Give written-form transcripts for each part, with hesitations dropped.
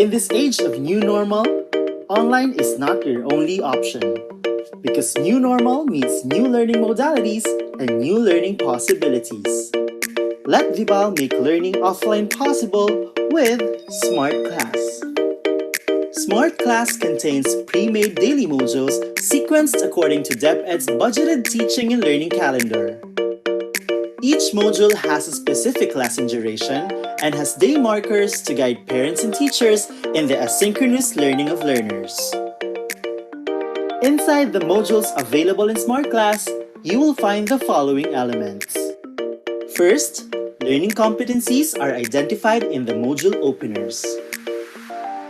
In this age of new normal, online is not your only option. Because new normal means new learning modalities and new learning possibilities. Let Vibal make learning offline possible with Smart Class. Smart Class contains pre-made daily modules sequenced according to DepEd's budgeted teaching and learning calendar. Each module has a specific lesson duration and has day markers to guide parents and teachers in the asynchronous learning of learners. Inside the modules available in Smart Class, you will find the following elements. First, learning competencies are identified in the module openers.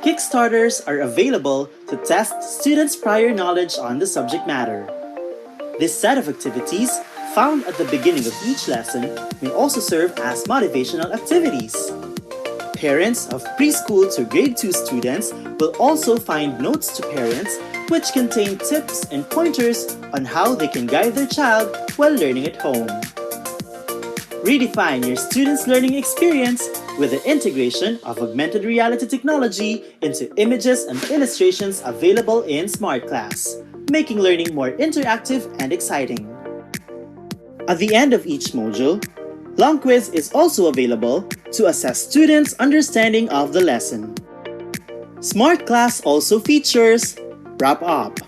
Kickstarters are available to test students' prior knowledge on the subject matter. This set of activities, found at the beginning of each lesson, may also serve as motivational activities. Parents of preschool to grade 2 students will also find notes to parents which contain tips and pointers on how they can guide their child while learning at home. Redefine your students' learning experience with the integration of augmented reality technology into images and illustrations available in Smart Class, making learning more interactive and exciting. At the end of each module, Long Quiz is also available to assess students' understanding of the lesson. Smart Class also features Wrap Up,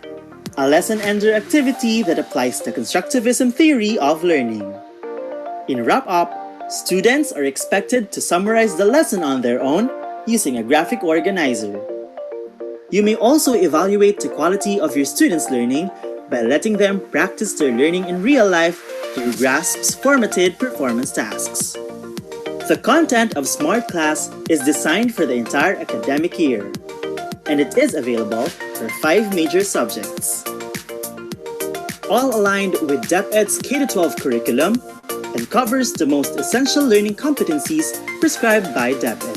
a lesson ender activity that applies the constructivism theory of learning. In Wrap Up, students are expected to summarize the lesson on their own using a graphic organizer. You may also evaluate the quality of your students' learning by letting them practice their learning in real life through GRASP's formatted performance tasks. The content of Smart Class is designed for the entire academic year, and it is available for 5 major subjects. All aligned with DepEd's K-12 curriculum and covers the most essential learning competencies prescribed by DepEd.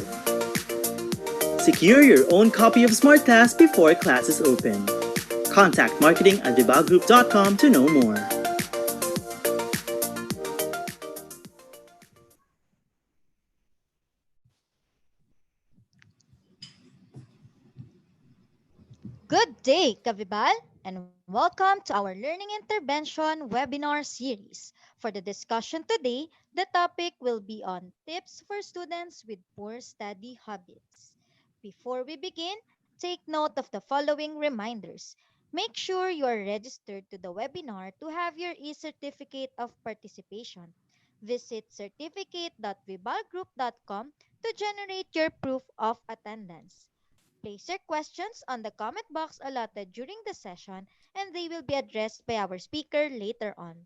Secure your own copy of Smart Class before classes open. Contact marketing@vibalgroup.com to know more. Good day, Kavibal, and welcome to our Learning Intervention webinar series For the discussion today, the topic will be on tips for students with poor study habits. Before we begin, take note of the following reminders. Make sure you are registered to the webinar to have your e-certificate of participation. Visit certificate.vibalgroup.com to generate your proof of attendance. Place your questions on the comment box allotted during the session and they will be addressed by our speaker later on.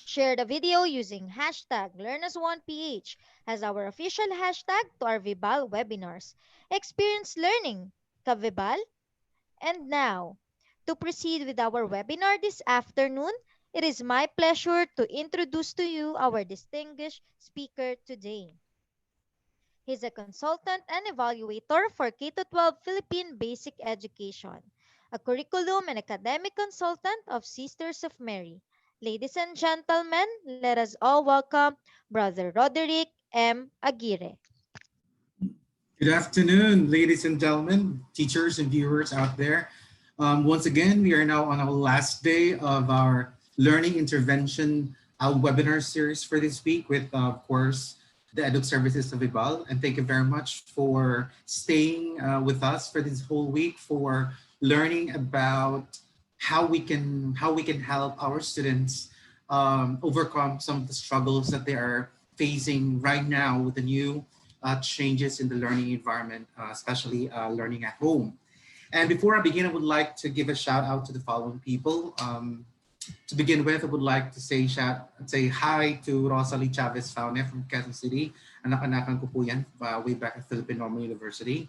Share the video using hashtag LearnAs1PH as our official hashtag to our Vibal webinars. Experience learning, ka-Vibal? And now, to proceed with our webinar this afternoon, it is my pleasure to introduce to you our distinguished speaker today. He's a consultant and evaluator for K-12 Philippine Basic Education, a curriculum and academic consultant of Sisters of Mary. Ladies and gentlemen, let us all welcome Brother Roderick M. Aguirre. Good afternoon, ladies and gentlemen, teachers and viewers out there. Once again, we are now on our last day of our learning intervention webinar series for this week with, of course, the Edu Services of Ibal. And thank you very much for staying with us for this whole week, for learning about how we can help our students overcome some of the struggles that they are facing right now with the new changes in the learning environment, especially learning at home. And before I begin, I would like to give a shout out to the following people. To begin with, I would like to say hi to Rosalie Chavez Faune from Quezon City. Anak-anakan ko po yan way back at Philippine Normal University.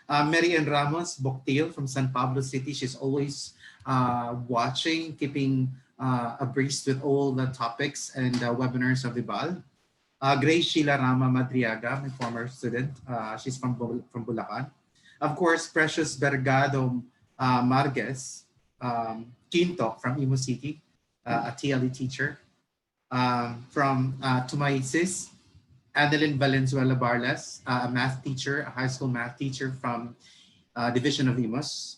Mary Ann Ramos Boctil from San Pablo City. She's always watching, keeping abreast with all the topics and webinars of IBAL. Grace Sheila Rama Madriaga, my former student. She's from Bulacan. Of course, Precious Bergado Marquez Quinto from Imo City, a TLE teacher. From to my sis, Adeline Valenzuela Barles, a math teacher, a high school math teacher from Division of Imos.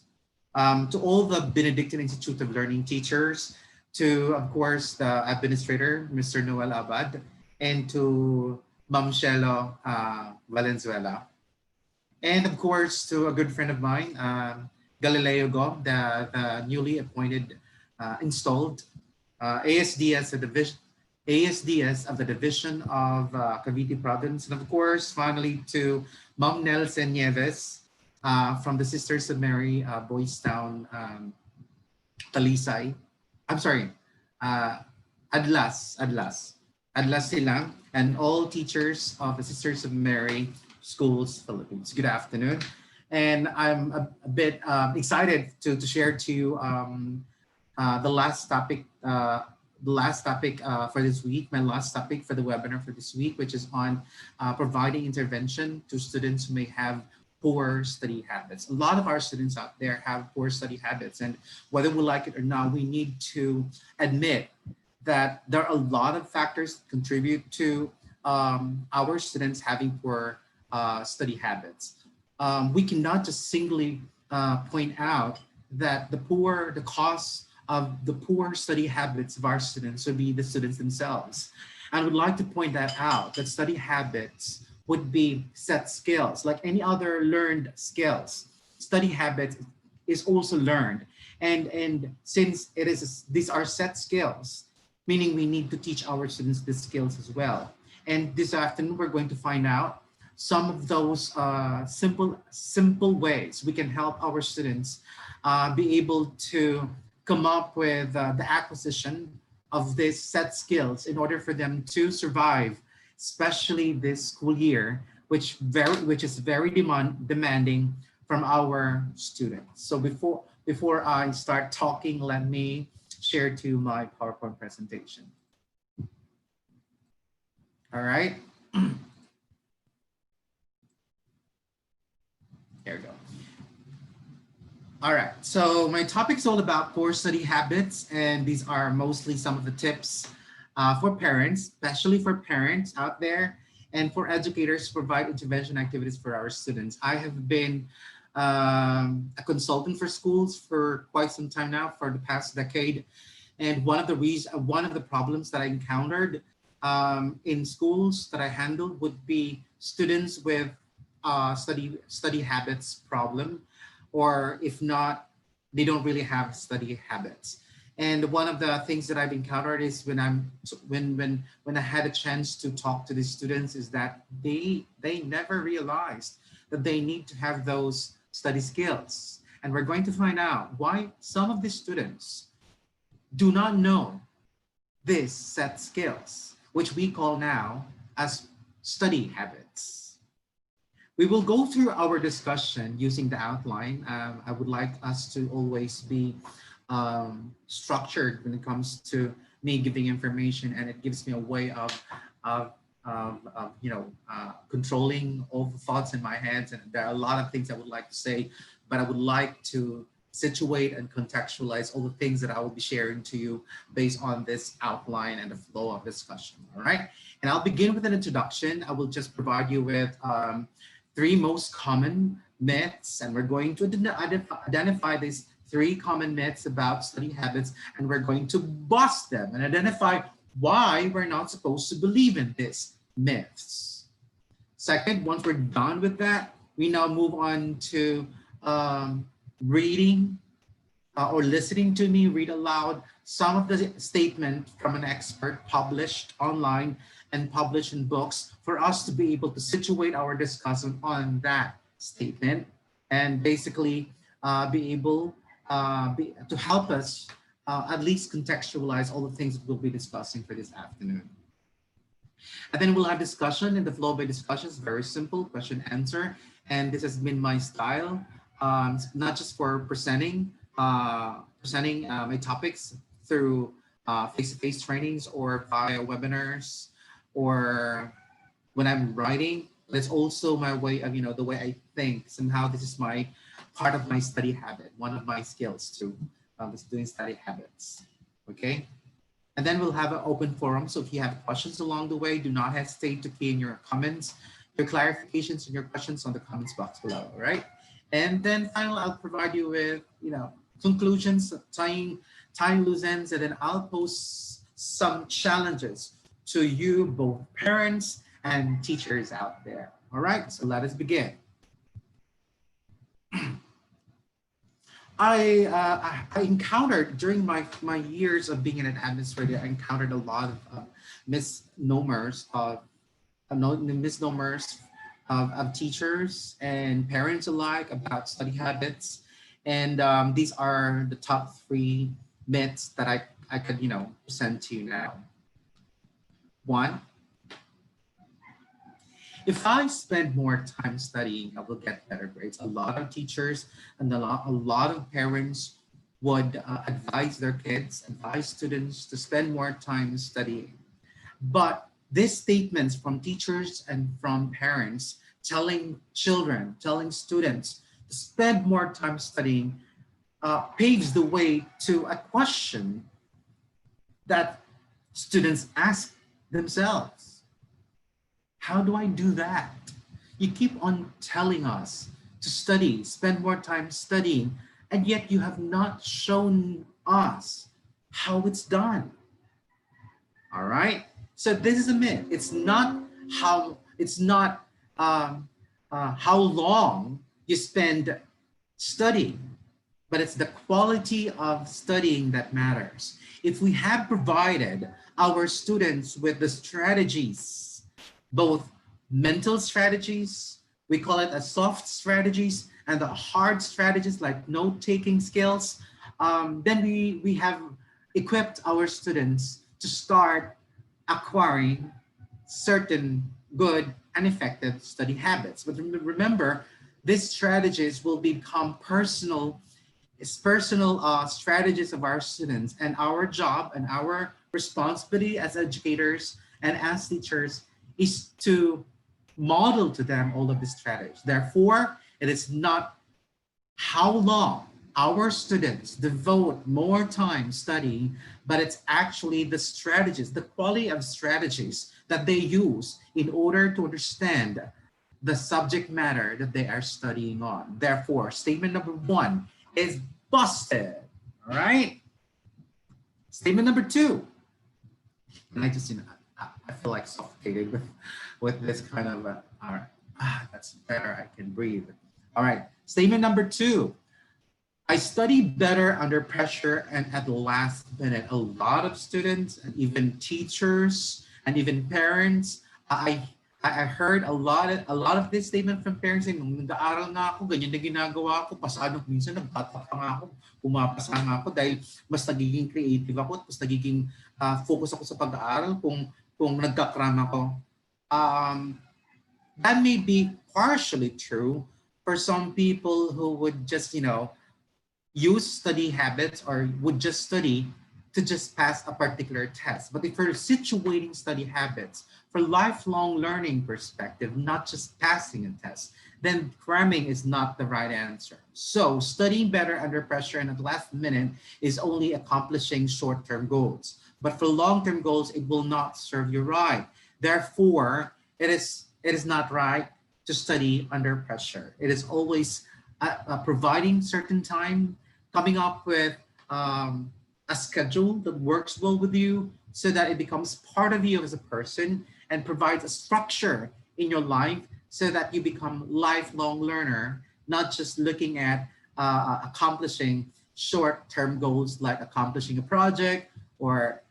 To all the Benedictine Institute of Learning teachers, to, of course, the administrator, Mr. Noel Abad, and to Ma'am Shelo Valenzuela. And of course, to a good friend of mine, Galileo Go, the newly appointed, installed ASDS, ASDS of the Division of Cavite Province. And of course, finally to Ma'am Nelson Nieves from the Sisters of Mary, Boys Town, Talisay. I'm sorry, uh, Adlas Silang, and all teachers of the Sisters of Mary Schools, Philippines. Good afternoon. And I'm a bit excited to share to you the last topic, for this week, my last topic for the webinar for this week, which is on providing intervention to students who may have poor study habits. A lot of our students out there have poor study habits, and whether we like it or not, we need to admit that there are a lot of factors that contribute to our students having poor study habits. We cannot just singly point out that the cause of the poor study habits of our students would be the students themselves. I would like to point that out, that study habits would be set skills like any other learned skills. Study habits is also learned. And since these are set skills, meaning we need to teach our students the skills as well. And this afternoon, we're going to find out some of those simple ways we can help our students be able to come up with the acquisition of these set skills in order for them to survive, especially this school year, which is very demanding from our students. So before I start talking, let me share to my PowerPoint presentation. All right. Here we go. All right, so my topic is all about poor study habits, and these are mostly some of the tips for parents, especially for parents out there, and for educators to provide intervention activities for our students. I have been a consultant for schools for quite some time now, for the past decade, And one of the problems that I encountered in schools that I handled would be students with study habits problem, or if not, they don't really have study habits. And one of the things that I've encountered is when I had a chance to talk to these students is that they never realized that they need to have those study skills. And we're going to find out why some of these students do not know these set skills, which we call now as study habits. We will go through our discussion using the outline. I would like us to always be structured when it comes to me giving information, and it gives me a way of controlling all the thoughts in my head. And there are a lot of things I would like to say, but I would like to situate and contextualize all the things that I will be sharing to you based on this outline and the flow of discussion. All right. And I'll begin with an introduction. I will just provide you with three most common myths, and we're going to identify these three common myths about study habits, and we're going to bust them and identify why we're not supposed to believe in these myths. Second, once we're done with that, we now move on to reading or listening to me read aloud some of the statement from an expert published online and published in books for us to be able to situate our discussion on that statement and basically be able to help us at least contextualize all the things that we'll be discussing for this afternoon. And then we'll have discussion, and the flow by discussion is very simple, question answer. And this has been my style, not just for presenting my topics through face-to-face trainings or via webinars or when I'm writing, but it's also my way of, the way I think. Somehow this is my part of my study habit, one of my skills too, is doing study habits, okay? And then we'll have an open forum. So if you have questions along the way, do not hesitate to key in your comments, your clarifications and your questions on the comments box below, all right? And then finally, I'll provide you with, conclusions, tying loose ends, and then I'll pose some challenges to you, both parents and teachers out there. All right, so let us begin. I encountered during my years of being in an administrator, I encountered a lot of misnomers of teachers and parents alike about study habits. And these are the top three myths that I could, present to you now. One, if I spend more time studying, I will get better grades. A lot of teachers and a lot of parents would advise students to spend more time studying. But these statements from teachers and from parents telling students to spend more time studying paves the way to a question that students ask themselves. How do I do that? You keep on telling us to study, spend more time studying, and yet you have not shown us how it's done. All right. So this is a myth. It's not how long you spend studying, but it's the quality of studying that matters. If we have provided our students with the strategies, both mental strategies, we call it a soft strategies, and the hard strategies like note-taking skills, then we have equipped our students to start acquiring certain good and effective study habits. But remember, these strategies will become personal strategies of our students, and our job and our responsibility as educators and as teachers is to model to them all of these strategies. Therefore, it is not how long our students devote more time studying, but it's actually the strategies, the quality of strategies that they use in order to understand the subject matter that they are studying on. Therefore, statement number one is busted, all right? Statement number two, and I just, I feel like suffocating with this kind of, all right, that's better, I can breathe. All right, statement number two, I study better under pressure and at the last minute. A lot of students and even teachers and even parents, I heard a lot of this statement from parents saying, nung nag-aaral na ako, ganyan na ginagawa ko, pasado minsan nagtataka nga ako, pumapasa nga ako dahil mas nagiging creative ako, mas nagiging focus ako sa pag-aaral kung nagkakram ako. Um, that may be partially true for some people who would just, use study habits or would just study to just pass a particular test. But if we're situating study habits for lifelong learning perspective, not just passing a test, then cramming is not the right answer. So studying better under pressure and at the last minute is only accomplishing short-term goals. But for long-term goals, it will not serve you right. Therefore, it is not right to study under pressure. It is always providing certain time, coming up with a schedule that works well with you so that it becomes part of you as a person and provides a structure in your life so that you become lifelong learner, not just looking at accomplishing short-term goals like accomplishing a project or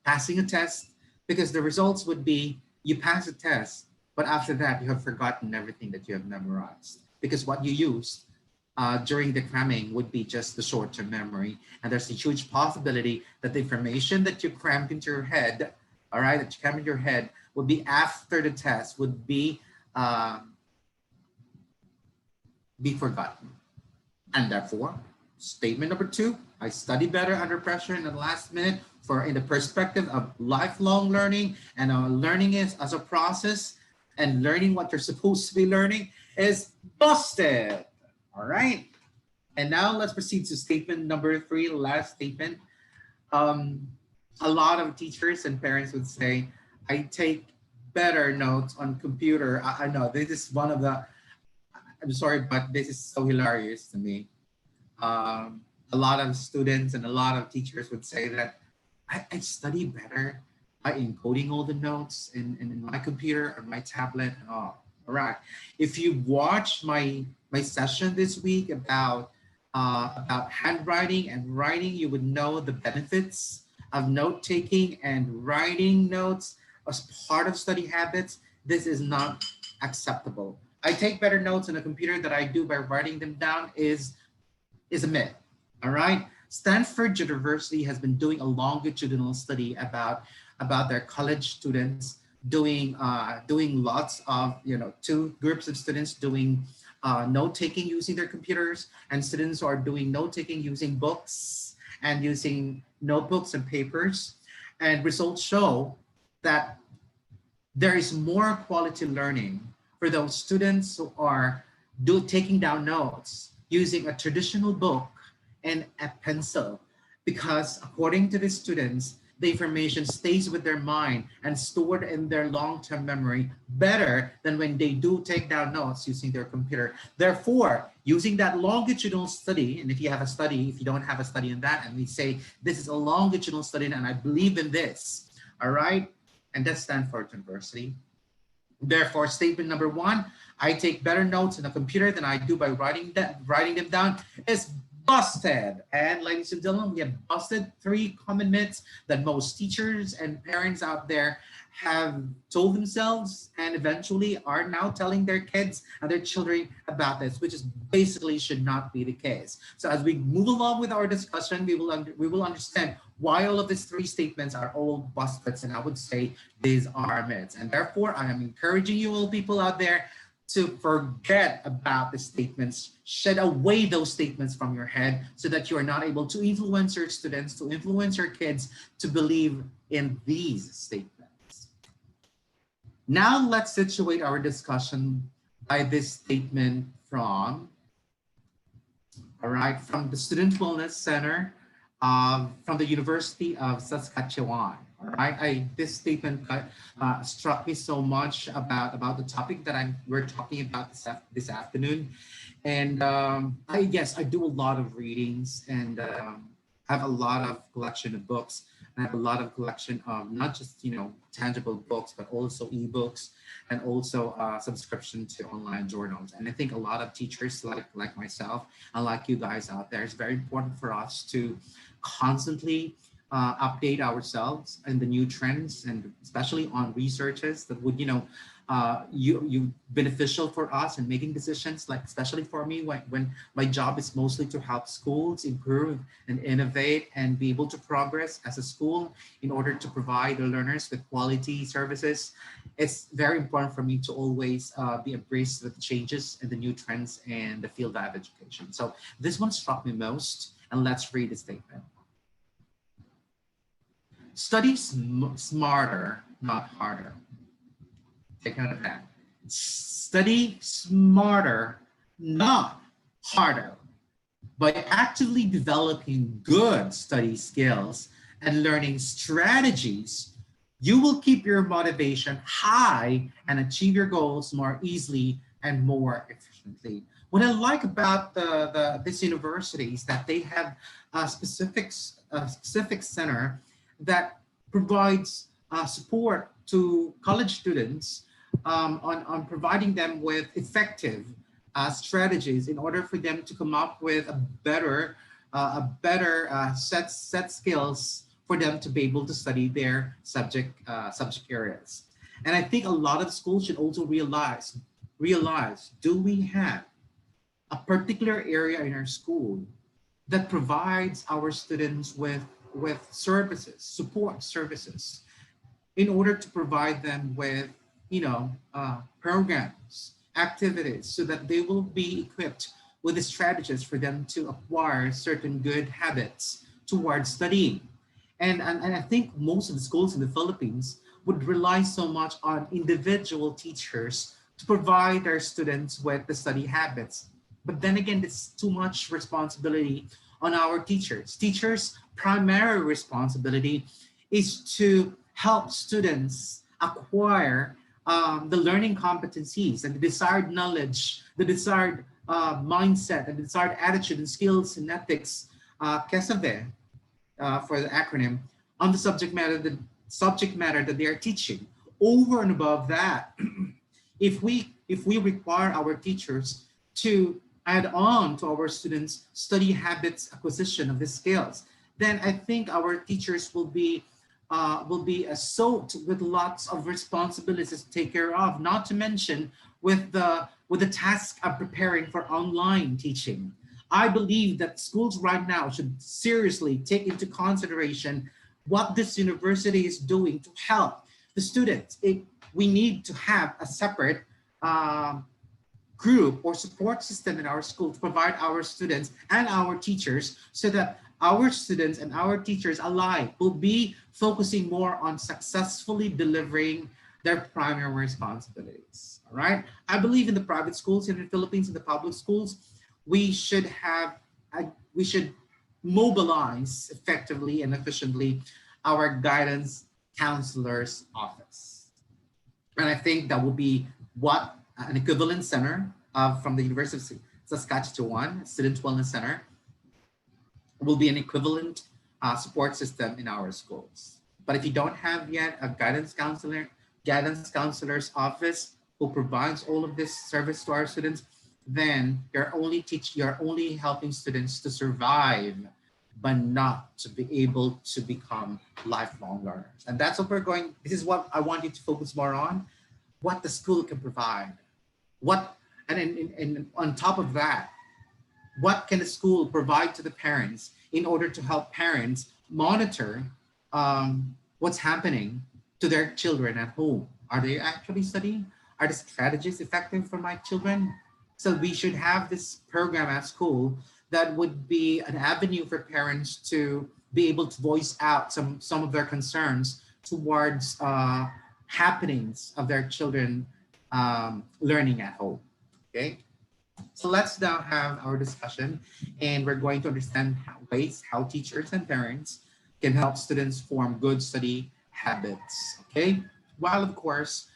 passing a test, because the results would be you pass a test, but after that you have forgotten everything that you have memorized because what you used during the cramming would be just the short-term memory. And there's a huge possibility that the information that you crammed into your head, all right, that you crammed into your head would be after the test would be forgotten. And therefore, statement number two, I study better under pressure in the last minute for in the perspective of lifelong learning and learning is as a process and learning what you're supposed to be learning is busted. All right. And now let's proceed to statement number three, the last statement. Um, a lot of teachers and parents would say, I take better notes on computer. I know this is one of the, I'm sorry, but this is so hilarious to me. A lot of students and a lot of teachers would say that I study better by encoding all the notes in my computer or my tablet. Oh, all right. If you watch my session this week about handwriting and writing, you would know the benefits of note taking and writing notes as part of study habits. This is not acceptable. I take better notes on a computer than I do by writing them down is a myth. All right. Stanford University has been doing a longitudinal study about their college students doing lots of two groups of students doing note taking using their computers and students who are doing note taking using books and using notebooks and papers, and results show that there is more quality learning for those students who are taking down notes using a traditional book and a pencil, because according to the students, the information stays with their mind and stored in their long-term memory better than when they do take down notes using their computer. Therefore, using that longitudinal study, and if you have a study, if you don't have a study in that, and we say this is a longitudinal study and I believe in this, all right? And that's Stanford University. Therefore, statement number one, I take better notes in a computer than I do by writing them down is busted. And ladies and gentlemen, we have busted 3 common myths that most teachers and parents out there have told themselves and eventually are now telling their kids and their children about this, which is basically should not be the case. So as we move along with our discussion, we will understand why all of these 3 statements are all busted, and I would say these are myths. And therefore, I am encouraging you all people out there to forget about the statements, shed away those statements from your head so that you are not able to influence your students, to influence your kids to believe in these statements. Now let's situate our discussion by this statement from the Student Wellness Center from the University of Saskatchewan. All right, this statement struck me so much about the topic that we're talking about this afternoon, and I do a lot of readings, and have a lot of collection of books, and I have a lot of collection of not just tangible books, but also ebooks, and also subscription to online journals. And I think a lot of teachers like myself and like you guys out there, it's very important for us to constantly update ourselves and the new trends, and especially on researches that would you beneficial for us in making decisions, like especially for me when my job is mostly to help schools improve and innovate and be able to progress as a school in order to provide the learners with quality services. It's very important for me to always be abreast with the changes and the new trends in the field of education. So this one struck me most, and let's read the statement. Study smarter, not harder. Take note of that. Study smarter, not harder. By actively developing good study skills and learning strategies, you will keep your motivation high and achieve your goals more easily and more efficiently. What I like about this university is that they have a specific center that provides support to college students on providing them with effective strategies in order for them to come up with a better set skills for them to be able to study their subject areas. And I think a lot of schools should also realize, do we have a particular area in our school that provides our students with services, support services, in order to provide them with, programs, activities, so that they will be equipped with the strategies for them to acquire certain good habits towards studying. And I think most of the schools in the Philippines would rely so much on individual teachers to provide their students with the study habits. But then again, it's too much responsibility on our teachers. Teachers' primary responsibility is to help students acquire the learning competencies and the desired knowledge, the desired mindset, and the desired attitude and skills and ethics, KESAVE, for the acronym, on the subject matter that they are teaching. Over and above that, if we require our teachers to add on to our students' study habits acquisition of these skills, then I think our teachers will be soaked with lots of responsibilities to take care of. Not to mention with the task of preparing for online teaching. I believe that schools right now should seriously take into consideration what this university is doing to help the students. We need to have a separate group or support system in our school to provide our students and our teachers, so that our students and our teachers alike will be focusing more on successfully delivering their primary responsibilities. All right. I believe in the private schools in the Philippines, in the public schools, we should we should mobilize effectively and efficiently our guidance counselor's office. And I think that will be what an equivalent center from the University of Saskatchewan, Student Wellness Center, will be an equivalent support system in our schools. But if you don't have yet a guidance counselor's office who provides all of this service to our students, then you're only helping students to survive, but not to be able to become lifelong learners. And that's what this is what I want you to focus more on, what the school can provide. What, and on top of that, what can the school provide to the parents in order to help parents monitor what's happening to their children at home? Are they actually studying? Are the strategies effective for my children? So we should have this program at school that would be an avenue for parents to be able to voice out some of their concerns towards happenings of their children learning at home. Okay. So let's now have our discussion, and we're going to understand how teachers and parents can help students form good study habits. Okay, while of course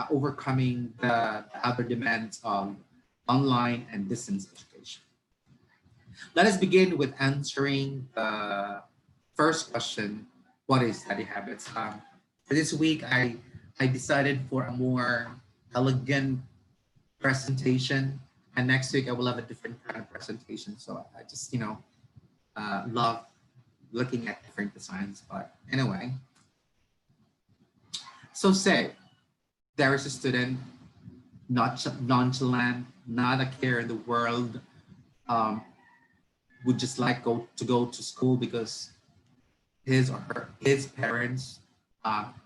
overcoming the other demands of online and distance education. Let us begin with answering the first question: what is study habits? For this week, I decided for a more elegant presentation, and next week I will have a different kind of presentation. So I just love looking at different designs. But anyway, so say there is a student, not nonchalant, not a care in the world, um, would just like go to school because his parents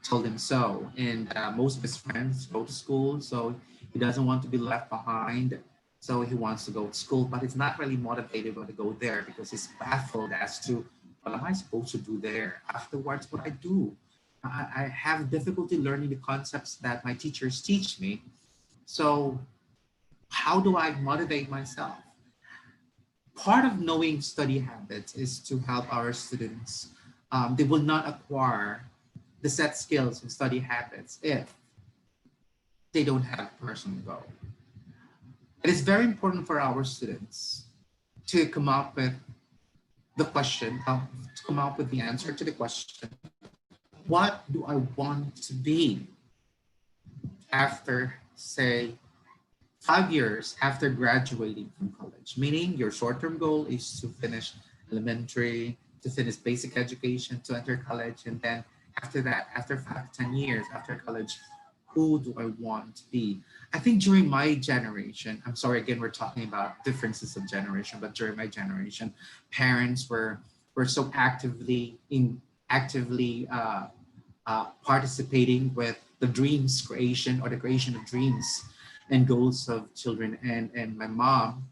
told him so, and most of his friends go to school, so he doesn't want to be left behind. So he wants to go to school, but he's not really motivated to go there because he's baffled as to what am I supposed to do there afterwards? What I do? I have difficulty learning the concepts that my teachers teach me. So how do I motivate myself? Part of knowing study habits is to help our students. They will not acquire the set skills and study habits if they don't have personal goal. It is very important for our students to come up with the question, to come up with the answer to the question, what do I want to be after, say, 5 years after graduating from college, meaning your short-term goal is to finish elementary, to finish basic education, to enter college, and then after that, after 5 to 10 years after college, who do I want to be? I think during my generation, I'm sorry, again, we're talking about differences of generation, but during my generation, parents were so actively participating with the dreams creation or the creation of dreams and goals of children. And my mom,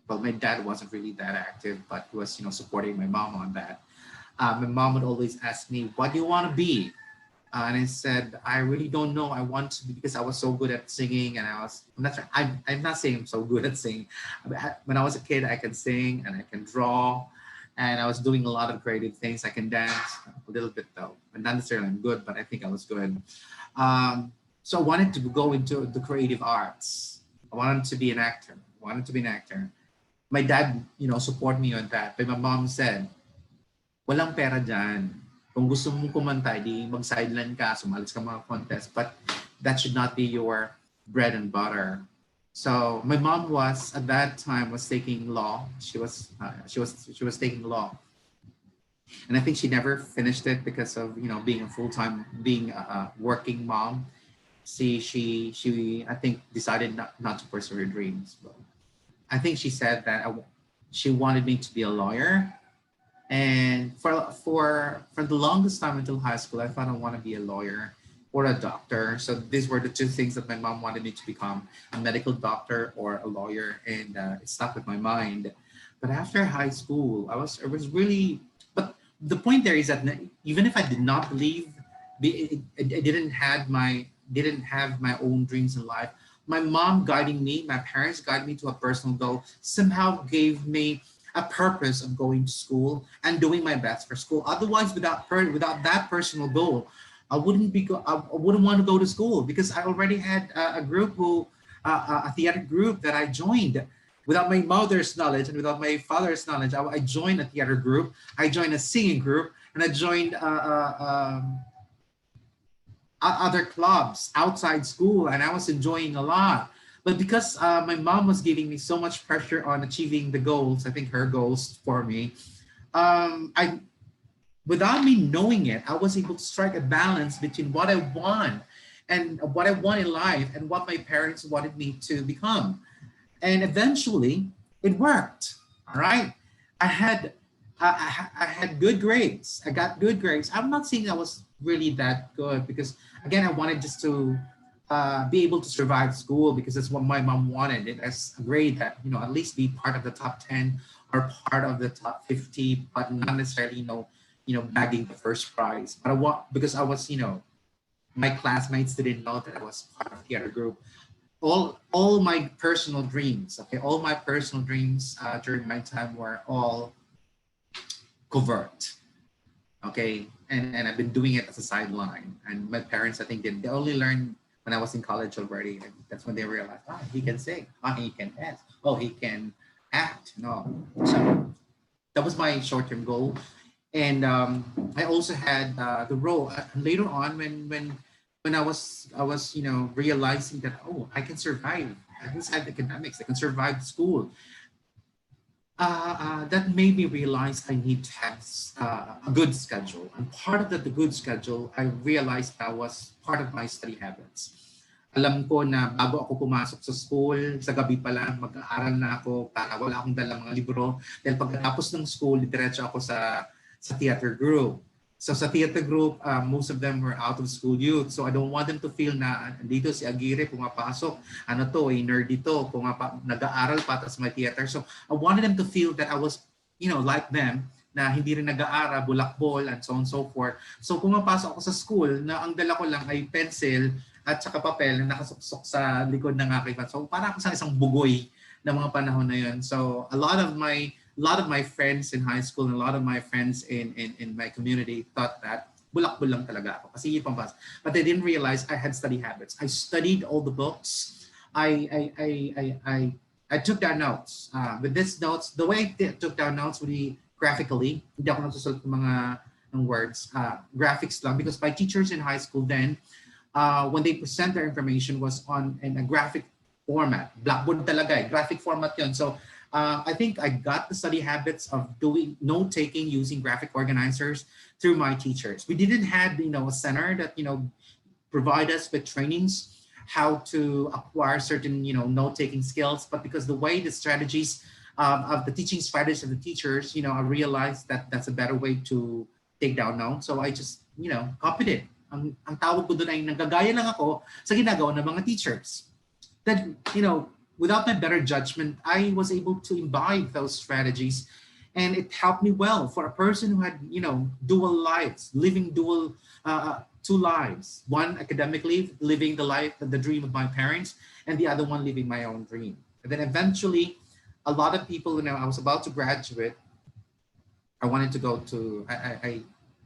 well, my dad wasn't really that active, but he was supporting my mom on that. My mom would always ask me, what do you want to be? And I said, I really don't know. I want to be, because I was so good at singing, and I'm not saying I'm so good at singing. When I was a kid, I can sing and I can draw, and I was doing a lot of creative things. I can dance a little bit though, but not necessarily I'm good, but I think I was good. So I wanted to go into the creative arts. I wanted to be an actor. I wanted to be an actor. My dad, support me on that. But my mom said, walang pera dyan. Kung gusto mong kumanta, di mag-sideline ka, sumalis ka mga contest. But that should not be your bread and butter. So my mom was at that time was taking law. She was taking law, and I think she never finished it because of being a being a working mom. She I think decided not to pursue her dreams. But I think she said that she wanted me to be a lawyer, and for the longest time until high school, I thought I want to be a lawyer or a doctor. So these were the two things that my mom wanted me to become: a medical doctor or a lawyer, and it stuck with my mind. But after high school, I was really. But the point there is that even if I did not believe, I didn't have my own dreams in life. My mom guiding me, my parents guiding me to a personal goal, somehow gave me a purpose of going to school and doing my best for school. Otherwise, without that personal goal, I wouldn't want to go to school, because I already had a group a theater group that I joined. Without my mother's knowledge and without my father's knowledge, I joined a theater group. I joined a singing group, and I joined other clubs outside school, and I was enjoying a lot. But because my mom was giving me so much pressure on achieving the goals, I think her goals for me, I without me knowing it, I was able to strike a balance between what I want and what I want in life and what my parents wanted me to become. And eventually, it worked. All right, I had I had good grades. I got good grades. I'm not saying I was really that good, because again, I wanted just to be able to survive school, because that's what my mom wanted. It as a grade that at least be part of the top 10 or part of the top 50, but not necessarily bagging the first prize. But I want, because I was my classmates didn't know that I was part of the other group. All my personal dreams, okay, all my personal dreams during my time were all covert, okay, and I've been doing it as a sideline. And my parents, I think, they only learned when I was in college already. And that's when they realized, he can sing, he can dance, he can act. No, so that was my short-term goal. And I also had the role later on when I was realizing that, oh, I can survive inside academics. I can survive school. That made me realize I need to have a good schedule. And part of the good schedule, I realized that was part of my study habits. Alam ko na bago ako pumasok sa school, sa gabi pa lang, mag-aaral na ako para wala akong dalang mga libro. Dahil pagkatapos ng school, diretso ako sa theater group. So sa theater group, most of them were out of school youth. So I don't want them to feel na dito si Aguirre pumapasok. Ano to, nerd dito, nag-aaral pa tapos may theater. So I wanted them to feel that I was, like them, na hindi rin nag-aaral, bulakbol, and so on and so forth. So pumapasok ako sa school na ang dala ko lang ay pencil at saka papel na nakasuksok sa likod ng aking bag. So parang ako sa isang bugoy ng mga panahon na yun. So a lot of my friends in high school and a lot of my friends in my community thought that bulakbol lang talaga ako kasi yun pampas. But they didn't realize I had study habits. I studied all the books. I took down notes. With these notes, the way I took down notes would be graphically. Hindi ako nagsusulat ng mga ng words. Graphics lang because my teachers in high school then, when they present their information was in a graphic format. Blackboard talaga eh. Graphic format yun. So I think I got the study habits of doing note-taking using graphic organizers through my teachers. We didn't have, a center that, provide us with trainings how to acquire certain, note-taking skills. But because the way the strategies of the teaching strategies of the teachers, I realized that that's a better way to take down notes. So I just, copied it. Ang tawag ko doon ay nanggagaya lang ako sa ginagawa ng mga teachers. That, without my better judgment, I was able to imbibe those strategies and it helped me well for a person who had, dual lives, living two lives. One academically, living the dream of my parents, and the other one living my own dream. And then eventually, a lot of people, I was about to graduate. I wanted to go to, I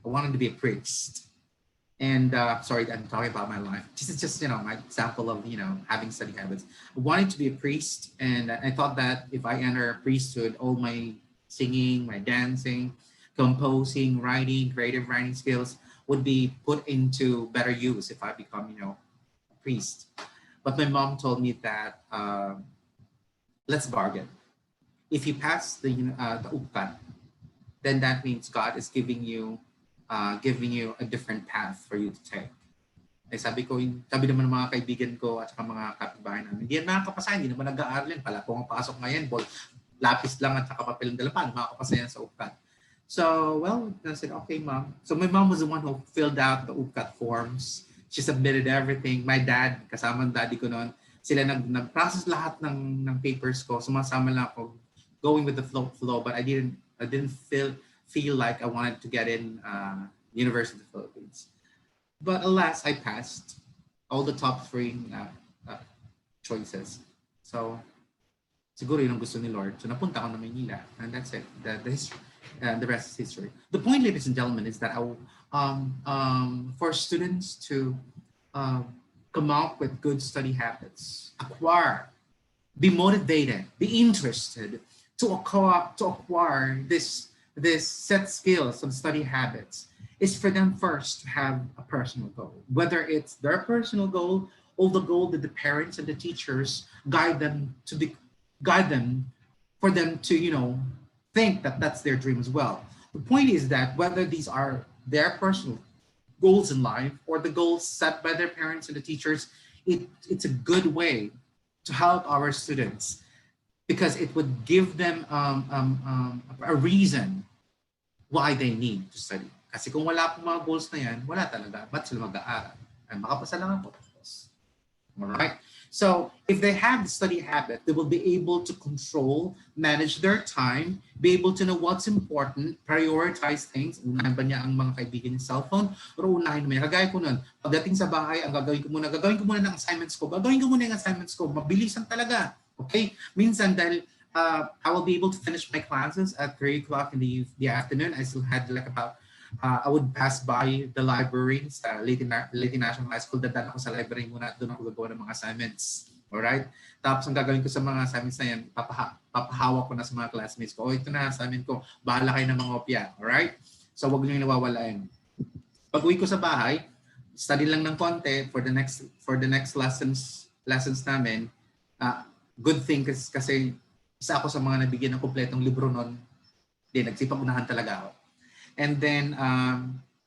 wanted to be a priest. And sorry, I'm talking about my life. This is just, my example of, having study habits. I wanted to be a priest. And I thought that if I enter priesthood, all my singing, my dancing, composing, writing, creative writing skills would be put into better use if I become, a priest. But my mom told me that let's bargain. If you pass the UPCAT, then that means God is giving you a different path for you to take. Eh sabi naman ng mga kaibigan ko at saka mga kapitbahay namin, hindi yan makakapasa, hindi naman nag-aaral yan. Pala kung ang pasok ngayon, lapis lang at saka papel ng dalapan, makakapasa yan sa UPCAT. So, well, I said, okay, mom. So my mom was the one who filled out the UPCAT forms. She submitted everything. My dad, kasama ng daddy ko noon, sila nag-process lahat ng papers ko. Sumasama lang ako, going with the flow, but I didn't feel like I wanted to get in University of the Philippines. But alas, I passed all the top three choices. So, siguro yun ang gusto ni Lord. So, napunta ako na Maynila. And that's it. The rest is history. The point, ladies and gentlemen, is that for students to come up with good study habits, be motivated, be interested to acquire this set skills of study habits is for them first to have a personal goal, whether it's their personal goal or the goal that the parents and the teachers guide them for them to think that that's their dream as well. The point is that whether these are their personal goals in life or the goals set by their parents and the teachers, it's a good way to help our students because it would give them a reason why they need to study. Kasi kung wala pong mga goals na yan, wala talaga. Ba't sila mag-aaral? Ay, makapasa lang ako. Alright? So, if they have the study habit, they will be able to control, manage their time, be able to know what's important, prioritize things. Unahin ba niya ang mga kaibigan ng cellphone? Or unahin mo niya? Kagaya ko nun, pagdating sa bahay, ang gagawin ko muna ng assignments ko. Mabilisan talaga. Okay? Minsan dahil I will be able to finish my classes at 3 o'clock in the afternoon. I still had I would pass by the library sa Leyte National High School. Dadaan ako sa library muna at doon ako gagawa ng mga assignments. Alright? Tapos ang gagawin ko sa mga assignments na yan, papahawak ko na sa mga classmates ko. Ito na assignment ko. Bahala kayo ng mga opya. Alright? So wag niyo yung nawawalain. Pag-uwi ko sa bahay, study lang ng konti for the next lessons namin. Good thing kasi isa ako sa mga nabigyan ng kumpletong libro noon. Hindi, nagsipag-unahan talaga ako. And then,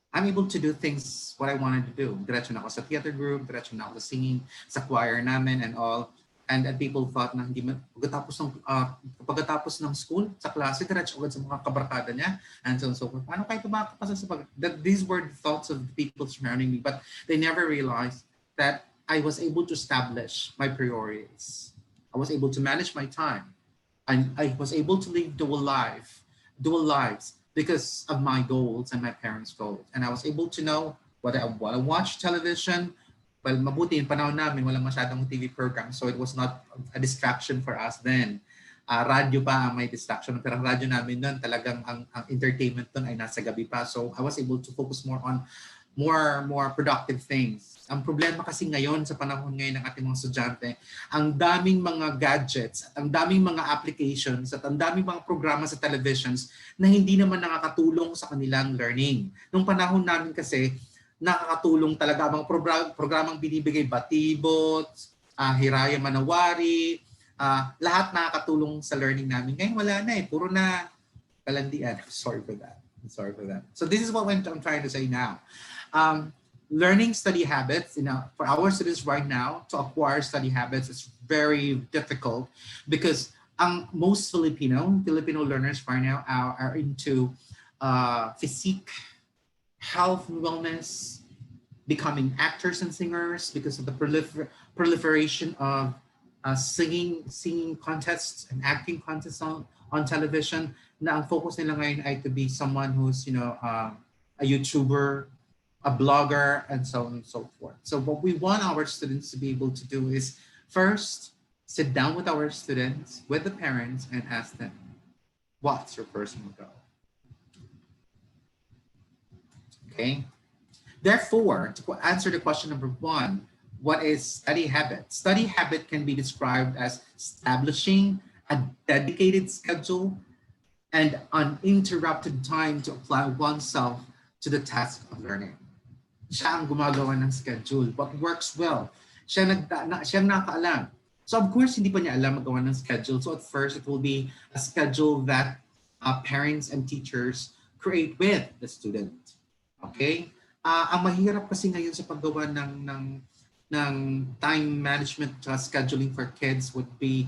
I'm able to do things what I wanted to do. Diretso na ako sa theater group, diretso na ako sa singing, sa choir namin and all. And people thought na hindi pagkatapos ng school, sa klase, diretso agad sa mga kabarkada niya. And so on and so forth. Paano kayo tumakapasa sa these were the thoughts of the people surrounding me, but they never realized that I was able to establish my priorities. I was able to manage my time. And I was able to live dual lives because of my goals and my parents' goals. And I was able to know what I want to watch television. Well, mabuti yung panahon namin, walang masyadong TV program, so it was not a distraction for us then. Radyo pa ang may distraction. Pero ang radyo namin nun, talagang ang entertainment nun ay nasa gabi pa. So I was able to focus more on more productive things. Ang problema kasi ngayon sa panahon ngayon ng ating mga estudyante, ang daming mga gadgets, at ang daming mga applications, at ang daming mga programa sa televisions na hindi naman nakakatulong sa kanilang learning. Nung panahon namin kasi, nakakatulong talaga ang mga programang binibigay, Batibot, Hiraya Manawari, lahat nakakatulong sa learning namin. Ngayon wala na eh, puro na kalandian. Sorry for that. So this is what I'm trying to say now. Learning study habits, for our students right now, to acquire study habits is very difficult because most Filipino learners right now are into physique, health and wellness, becoming actors and singers because of the proliferation of singing contests and acting contests on television. Na ang focus nila ngayon ay to be someone who's a YouTuber, a blogger, and so on and so forth. So what we want our students to be able to do is first sit down with our students, with the parents, and ask them, what's your personal goal? Okay. Therefore, to answer the question number 1, what is study habit? Study habit can be described as establishing a dedicated schedule and uninterrupted time to apply oneself to the task of learning. Siya ang gumagawa ng schedule. What works well? Siya nakakaalam. So of course, hindi pa niya alam magawa ng schedule. So at first, it will be a schedule that parents and teachers create with the student. Okay? Ang mahirap kasi ngayon sa paggawa ng time management scheduling for kids would be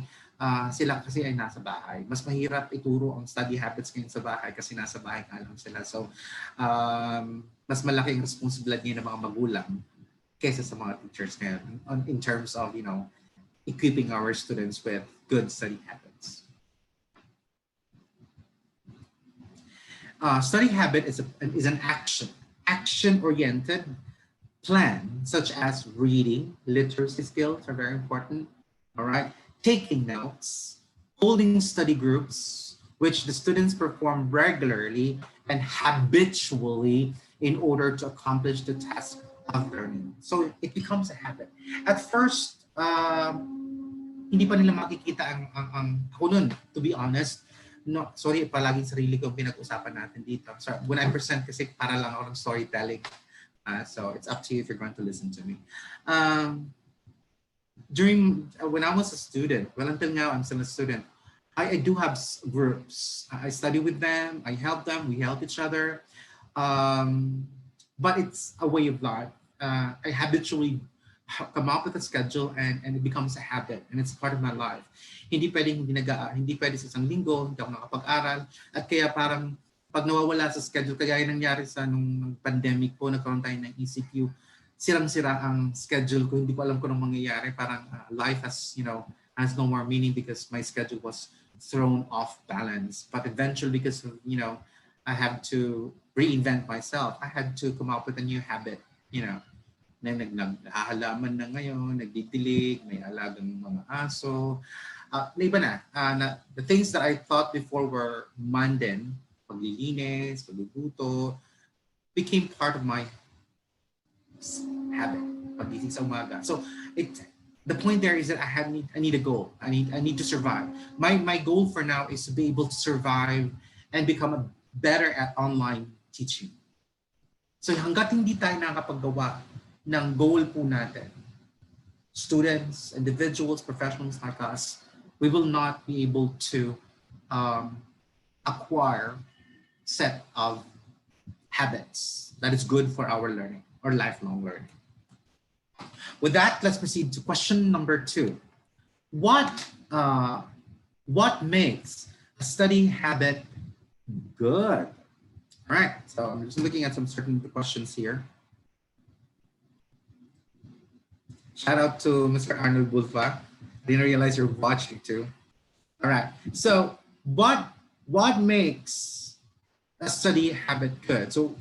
sila kasi ay nasa bahay. Mas mahirap ituro ang study habits ngayon sa bahay kasi nasa bahay ka lang sila. So, mas malaki ang responsibilidad ng mga magulang kaysa sa mga teachers ngayon in terms of, equipping our students with good study habits. Study habit is an action-oriented plan, such as reading, literacy skills are very important, all right? Taking notes, holding study groups, which the students perform regularly and habitually in order to accomplish the task of learning. So it becomes a habit. At first, hindi pa nila makikita ang ako nun, to be honest. No, sorry, palaging sarili ko pinag-usapan natin dito. So when I present kasi para lang ako ng storytelling. So it's up to you if you're going to listen to me. When I was a student, well, until now I'm still a student, I do have groups. I study with them, I help them, we help each other. But it's a way of life. I habitually come up with a schedule and it becomes a habit and it's part of my life. Hindi pwede sa isang linggo, hindi ako nakapag-aral. At kaya parang pag nawawala sa schedule, kaya yung nangyari sa nung pandemic po, nagkaroon tayo ng ECQ, sirang-sira ang schedule ko, hindi ko alam kung anong mangyayari. Parang life has no more meaning because my schedule was thrown off balance. But eventually, because of, I have to reinvent myself, I had to come up with a new habit, na naghahalaman na ngayon, nagdidilig, may alagang mga aso. Na iba na, the things that I thought before were mundane, paglilinis, pagluluto, became part of my habit, pagising sa umaga. So The point there is that I need a goal. I need to survive. My goal for now is to be able to survive and become better at online teaching. So hanggat hindi tayo nakakapaggawa ng goal po natin, students, individuals, professionals like us, we will not be able to um, acquire set of habits that is good for our learning or lifelong learning. With that, let's proceed to question number 2. What uh, what makes a study habit good? All right, so I'm just looking at some certain questions here. Shout out to Mr. Arnold Bulfa. Didn't realize you're watching too. All right, so what makes a study habit good? So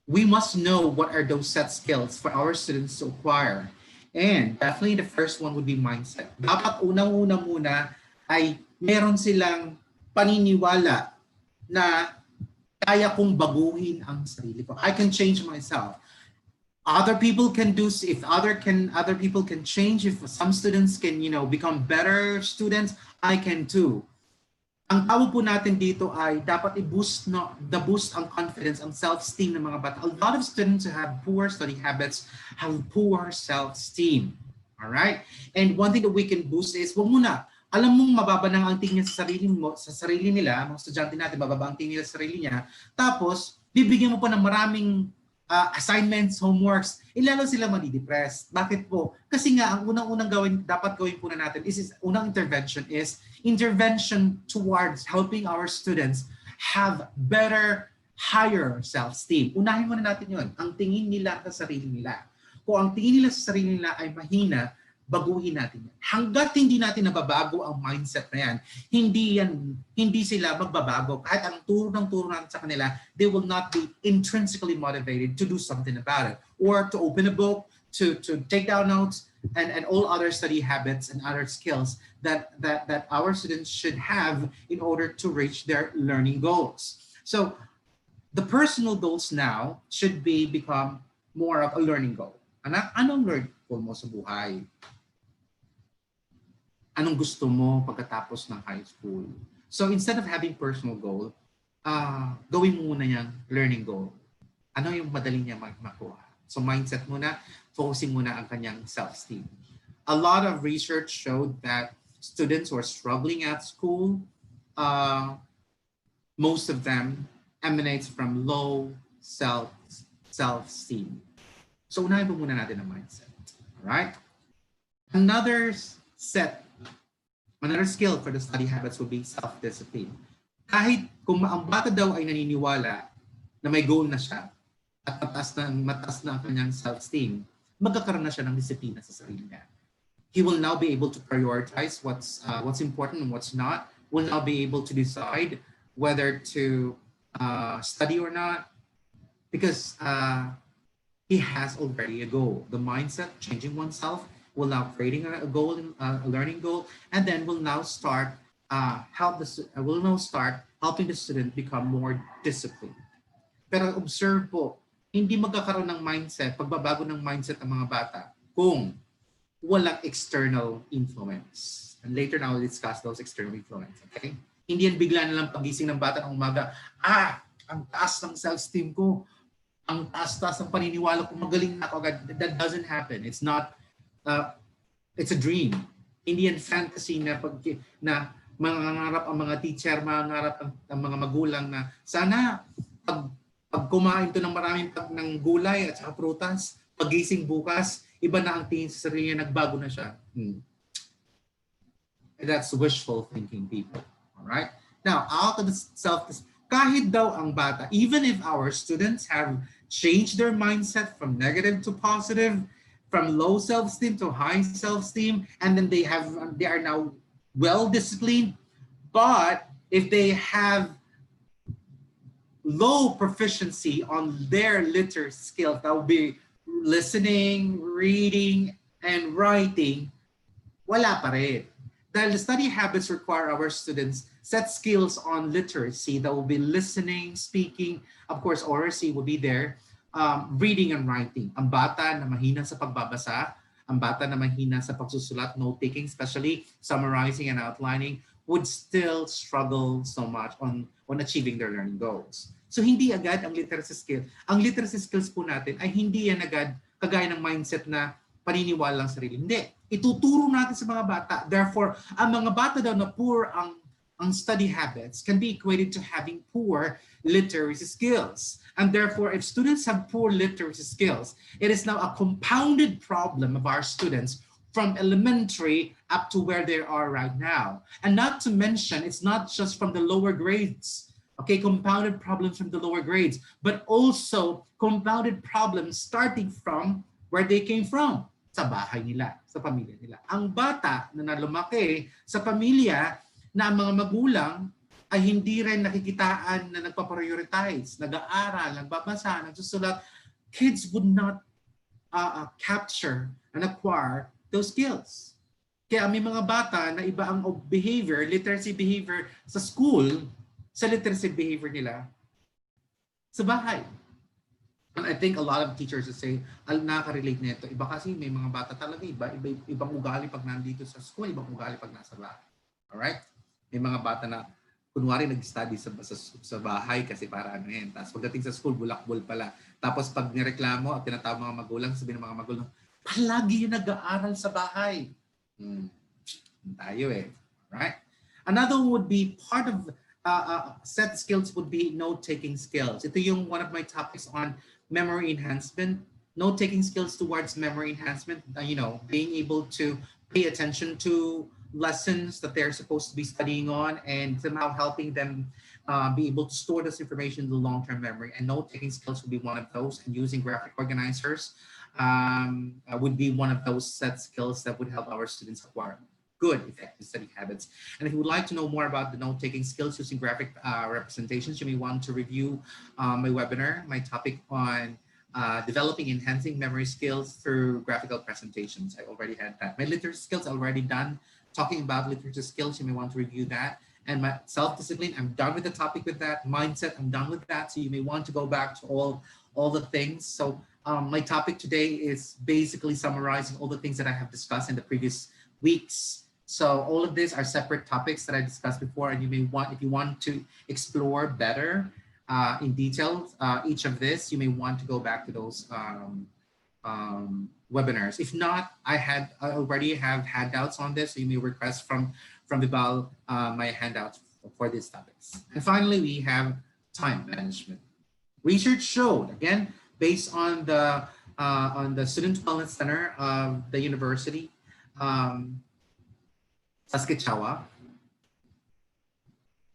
we must know what are those set skills for our students to acquire. And definitely the first one would be mindset. Dapat unang-una muna ay meron silang paniniwala na kaya kong baguhin ang sarili ko. I can change myself. Other people can do, if other people can change, if some students can, become better students, I can too. Ang tawag po natin dito ay dapat i-boost ang confidence, ang self-esteem ng mga bata. A lot of students who have poor study habits have poor self-esteem. All right? And one thing that we can boost is, wag muna, alam mong mababa nang ang tingin sa sarili nila, mga estudyante natin, mababa ang tingin nila sa sarili niya. Tapos, bibigyan mo pa ng maraming assignments, homeworks, ilalo sila madidepress. Bakit po? Kasi nga, ang unang-unang dapat gawin po na natin unang intervention towards helping our students have better, higher self-esteem. Unahin muna natin yun, ang tingin nila sa sarili nila. Kung ang tingin nila sa sarili nila ay mahina, baguhin natin yan. Hanggat hindi natin nababago ang mindset na yan, hindi sila magbabago. Kahit ang turo natin sa kanila, they will not be intrinsically motivated to do something about it, or to open a book, to take down notes, and all other study habits and other skills that our students should have in order to reach their learning goals. So the personal goals now should become more of a learning goal. Anak, anong learning goal mo sa buhay? Anong gusto mo pagkatapos ng high school? So instead of having personal goal, gawin mo muna yung learning goal. Ano yung madali niya makuha? So mindset muna, focusing muna ang kanyang self-esteem. A lot of research showed that students who are struggling at school, most of them emanates from low self-esteem. So unahin po muna natin ang mindset. Alright? Another skill for the study habits would be self-discipline. Kahit kung ang bata daw ay naniniwala na may goal na siya at mataas na ang kanyang self-esteem, magkakaroon na siya ng disiplina sa sarili niya. He will now be able to prioritize what's important and what's not. Will now be able to decide whether to study or not, because he has already a goal. The mindset, changing oneself, will now creating a goal, a learning goal, and then will now start helping the student become more disciplined. Pero observe po, hindi magkakaroon ng pagbabago ng mindset ng mga bata kung walang external influence. And later now we'll discuss those external influence. Okay? Hindi yan bigla na lang pagising ng bata ng umaga, ang taas ng self-esteem ko, ang taas ng paniniwala ko, magaling na ako agad. That doesn't happen. It's not it's a dream. Hindi yan fantasy na mangangarap ang mga teacher, mangangarap ang mga magulang na sana pag kumain to ng maraming ng gulay at saka prutas, pagising bukas, iba na ang tingin sa sarili niya, nagbago na siya. That's wishful thinking, people. All right? Now, out of the kahit daw ang bata, even if our students have changed their mindset from negative to positive, from low self-esteem to high self-esteem, and then they are now well-disciplined, but if they have low proficiency on their literary skills, that would be listening, reading, and writing, wala pa rin. Dahil the study habits require our students set skills on literacy, that will be listening, speaking, of course, oracy will be there, reading and writing. Ang bata na mahina sa pagbabasa, Ang bata na mahina sa pagsusulat, note-taking, especially summarizing and outlining, would still struggle so much on achieving their learning goals. So hindi agad ang literacy skill. Ang literacy skills po natin ay hindi yan agad kagaya ng mindset na paniniwala lang sarili. Hindi. Ituturo natin sa mga bata. Therefore, ang mga bata daw na poor ang study habits can be equated to having poor literacy skills. And therefore, if students have poor literacy skills, it is now a compounded problem of our students from elementary up to where they are right now. And not to mention, it's not just from the lower grades, okay, compounded problems from the lower grades, but also compounded problems starting from where they came from, sa bahay nila, sa pamilya nila. Ang bata na lumaki sa pamilya na ang mga magulang ay hindi rin nakikitaan na nagpa-prioritize, nag-aaral, nagbabasa, nagsusulat, kids would not capture and acquire those skills. Kaya may mga bata na iba ang behavior, literacy behavior sa school, sa literacy behavior nila sa bahay. And I think a lot of teachers will say, nakaka-relate nito. Iba kasi may mga bata talaga, ibang ugali pag nandito sa school, ibang ugali pag nasa bahay. Alright? May mga bata na kunwari nag-study sa bahay kasi para ano yan. Tapos pagdating sa school, bulak-bul pala. Tapos pag nireklamo at tinatawag mga magulang, sabihin ng mga magulang, palagi yung nag-aaral sa bahay. Tayo eh. Right? Another would be part of set skills would be note-taking skills. Ito yung one of my topics on memory enhancement. Note-taking skills towards memory enhancement. Being able to pay attention to lessons that they're supposed to be studying on and somehow helping them be able to store this information in the long-term memory. And note-taking skills would be one of those, and using graphic organizers would be one of those set skills that would help our students acquire good, effective study habits. And if you would like to know more about the note-taking skills using graphic representations, you may want to review my webinar, my topic on developing enhancing memory skills through graphical presentations. I already had that. My literacy skills already done. Talking about literature skills, you may want to review that. And my self-discipline, I'm done with the topic with that. Mindset, I'm done with that. So you may want to go back to all the things. So my topic today is basically summarizing all the things that I have discussed in the previous weeks. So all of these are separate topics that I discussed before, and you may want, if you want to explore better in detail each of this, you may want to go back to those webinars. If not, I already have handouts on this, so you may request from Vibal my handouts for these topics. And finally, we have time management. Research showed, again, based on the Student Wellness Center of the University, Saskatchewan,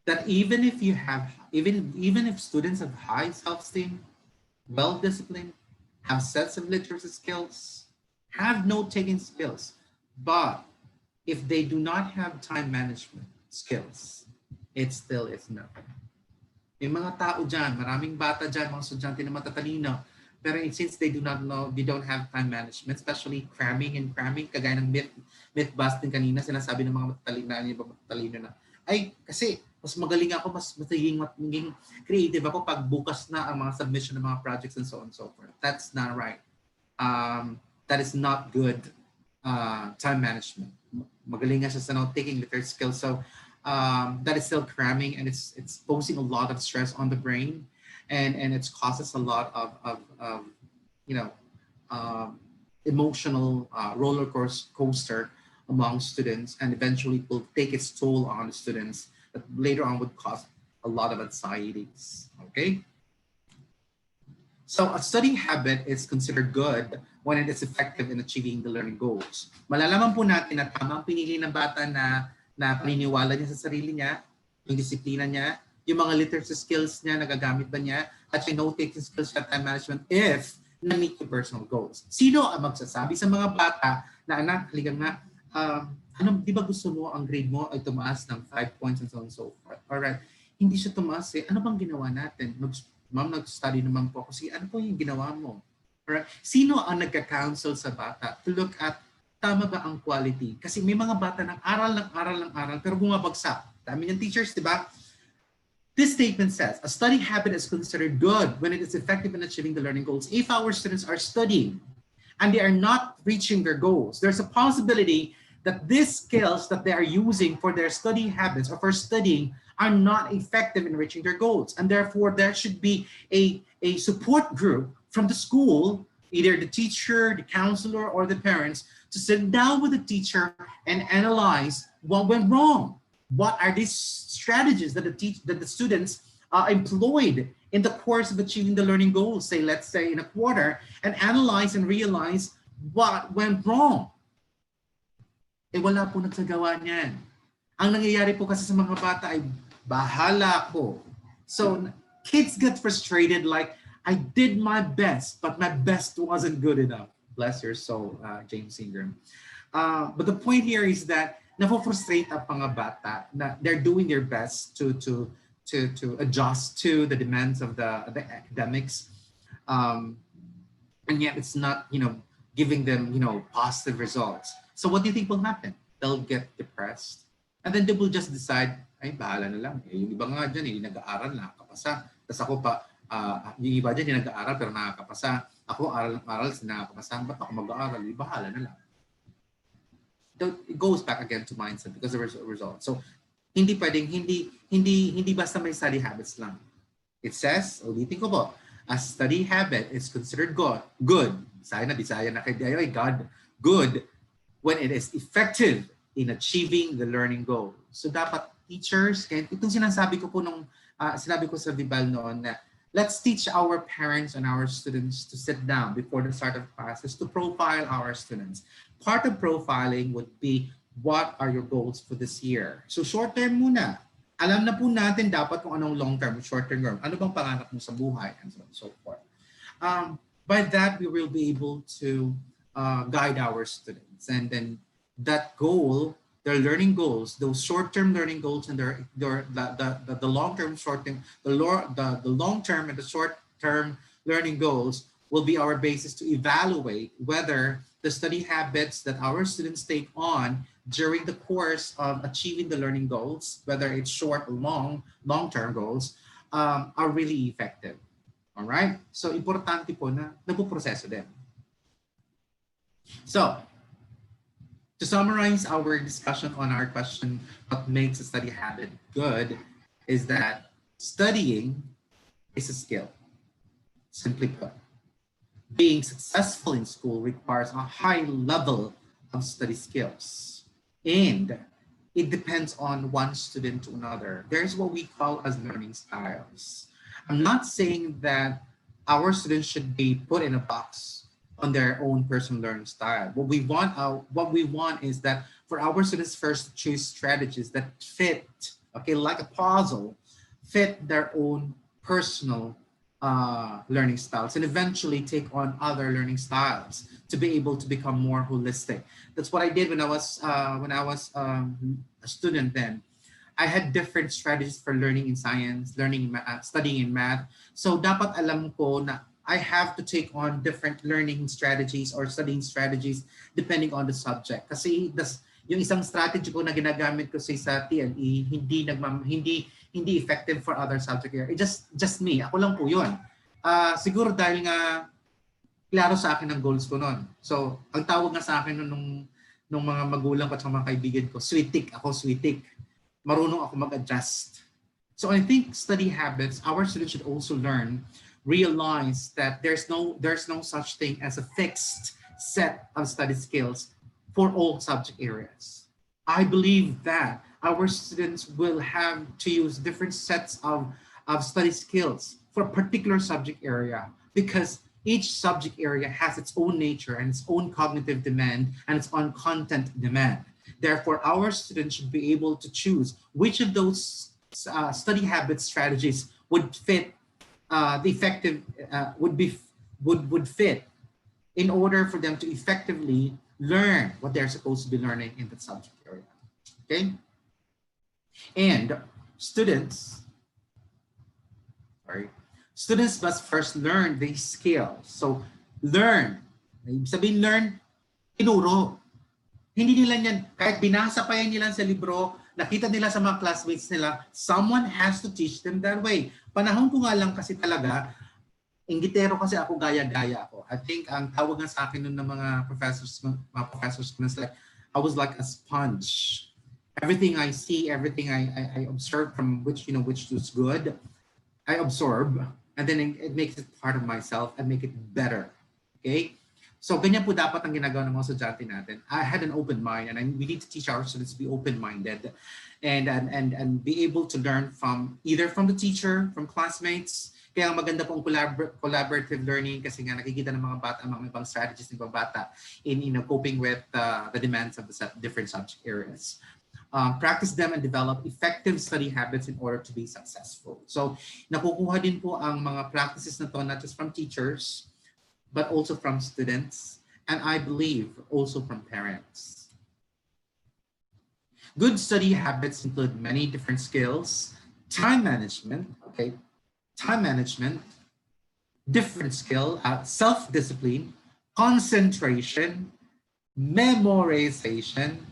that even if students have high self-esteem, well-disciplined, have sets of literacy skills, have note-taking skills, but if they do not have time management skills, it still is nothing. May mga tao dyan, maraming bata dyan, mga estudyante na matatalino, pero since they do not know, they don't have time management, especially cramming, kagaya ng myth busting kanina, sinasabi ng mga matalino na, ay, kasi mas magaling ako, mas maging creative ako pag bukas na ang mga submission ng mga projects and so on and so forth. That's not right. That is not good time management. Magaling nga siya sa note-taking, literacy skills. So that is still cramming, and it's posing a lot of stress on the brain, and it causes a lot of emotional roller coaster among students, and eventually will take its toll on the students that later on would cause a lot of anxieties. Okay. So a studying habit is considered good when it is effective in achieving the learning goals. Malalaman po natin na tama ang pinili ng bata na paniniwala niya sa sarili niya, yung disiplina niya, yung mga literacy skills niya, nagagamit ba niya, at yung note-taking skills at time management if na-meet yung personal goals. Sino ang magsasabi sa mga bata na, anak, halika nga, di ba gusto mo ang grade mo ay tumaas ng 5 points and so on and so forth? Alright, hindi siya tumaas eh. Ano bang ginawa natin? Ma'am, nag-study naman po ako. Sige, ano po yung ginawa mo? Alright, sino ang nagka-counsel sa bata to look at tama ba ang quality? Kasi may mga bata ng aral pero bumabagsak. Dami niyang teachers, di ba? This statement says, a study habit is considered good when it is effective in achieving the learning goals if our students are studying and they are not reaching their goals, there's a possibility that these skills that they are using for their study habits or for studying are not effective in reaching their goals. And therefore, there should be a support group from the school, either the teacher, the counselor, or the parents, to sit down with the teacher and analyze what went wrong. What are these strategies that the students employed in the course of achieving the learning goals, say, let's say in a quarter, and analyze and realize what went wrong. Eh wala po nagsagawa niyan. Ang nangyayari po kasi sa mga bata ay bahala ko. So kids get frustrated like, I did my best, but my best wasn't good enough. Bless your soul, James Ingram. But the point here is that nafo-frustrate ang mga bata na they're doing their best to adjust to the demands of the academics, and yet it's not, giving them, positive results. So what do you think will happen? They'll get depressed, and then they will just decide, ay, bahala na lang. Yung iba nga dyan, hindi nag-aaral, nakakapasa. Tapos ako pa, yung iba dyan, hindi nag-aaral, pero nakakapasa. Ako, aral, nakakapasa. Ba't ako mag-aaral? Bahala na lang. It goes back again to mindset because there is a result. So, hindi pwedeng, hindi basta may study habits lang. It says, ulitin ko po, a study habit is considered good. Bisaya na kayo, God, good when it is effective in achieving the learning goal. So dapat teachers, kaya itong sinasabi ko po sinabi ko sa Vibal noon na let's teach our parents and our students to sit down before the start of classes to profile our students. Part of profiling would be, what are your goals for this year? So short term muna. Alam na po natin dapat kung anong long term, short term, ano bang pangarap mo sa buhay, and so on and so forth. By that, we will be able to guide our students. And then that goal, their learning goals, those short-term learning goals and the long-term, short-term, the long-term and the short-term learning goals will be our basis to evaluate whether the study habits that our students take on during the course of achieving the learning goals, whether it's short or long-term goals, are really effective. All right? So, importante po na napuproseso din. So, to summarize our discussion on our question, what makes a study habit good, is that studying is a skill. Simply put, being successful in school requires a high level of study skills. And it depends on one student to another. There's what we call as learning styles. I'm not saying that our students should be put in a box on their own personal learning style. What we want is that for our students first to choose strategies that fit, okay, like a puzzle, fit their own personal learning styles, and eventually take on other learning styles to be able to become more holistic. That's what I did when I was a student then. I had different strategies for learning in science, studying in math. So dapat alam ko na I have to take on different learning strategies or studying strategies depending on the subject. Kasi yung isang strategy ko na ginagamit ko sa TLE, hindi effective for other subject area. It's just me. Ako lang po yun. Siguro dahil nga klaro sa akin ang goals ko noon. So, ang tawag nga sa akin nung mga magulang ko at mga kaibigan ko, sweetik. Ako sweetik. Marunong ako mag-adjust. So I think study habits, our students should also realize that there's no such thing as a fixed set of study skills for all subject areas. I believe that our students will have to use different sets of study skills for a particular subject area because each subject area has its own nature and its own cognitive demand and its own content demand. Therefore, our students should be able to choose which of those study habit strategies would fit would fit in order for them to effectively learn what they're supposed to be learning in that subject area. Okay? And students must first learn these skills. So learn, sabihin learn, tinuro. Hindi nila yan, kahit binasa pa yan nila sa libro, nakita nila sa mga classmates nila, someone has to teach them that way. Panahon ko nga lang kasi talaga, Inggitero kasi ako, gaya-gaya ako. I think ang tawag nga sa akin nun ng mga professors ko is like, I was like a sponge. Everything I see, everything I observe from which was good, I absorb, and then it makes it part of myself and make it better. Okay? So ganyan po dapat ang ginagawa ng mga estudyante natin. I had an open mind, and we need to teach our students to be open-minded and be able to learn from either from the teacher, from classmates. Kaya maganda pong collaborative learning kasi nga nakikita ng mga bata ang mga ibang strategies ng mga bata in coping with the demands of the different subject areas. Practice them and develop effective study habits in order to be successful. So nakukuha din po ang mga practices na to not just from teachers, but also from students, and I believe also from parents. Good study habits include many different skills, time management, different skill, self-discipline, concentration, memorization,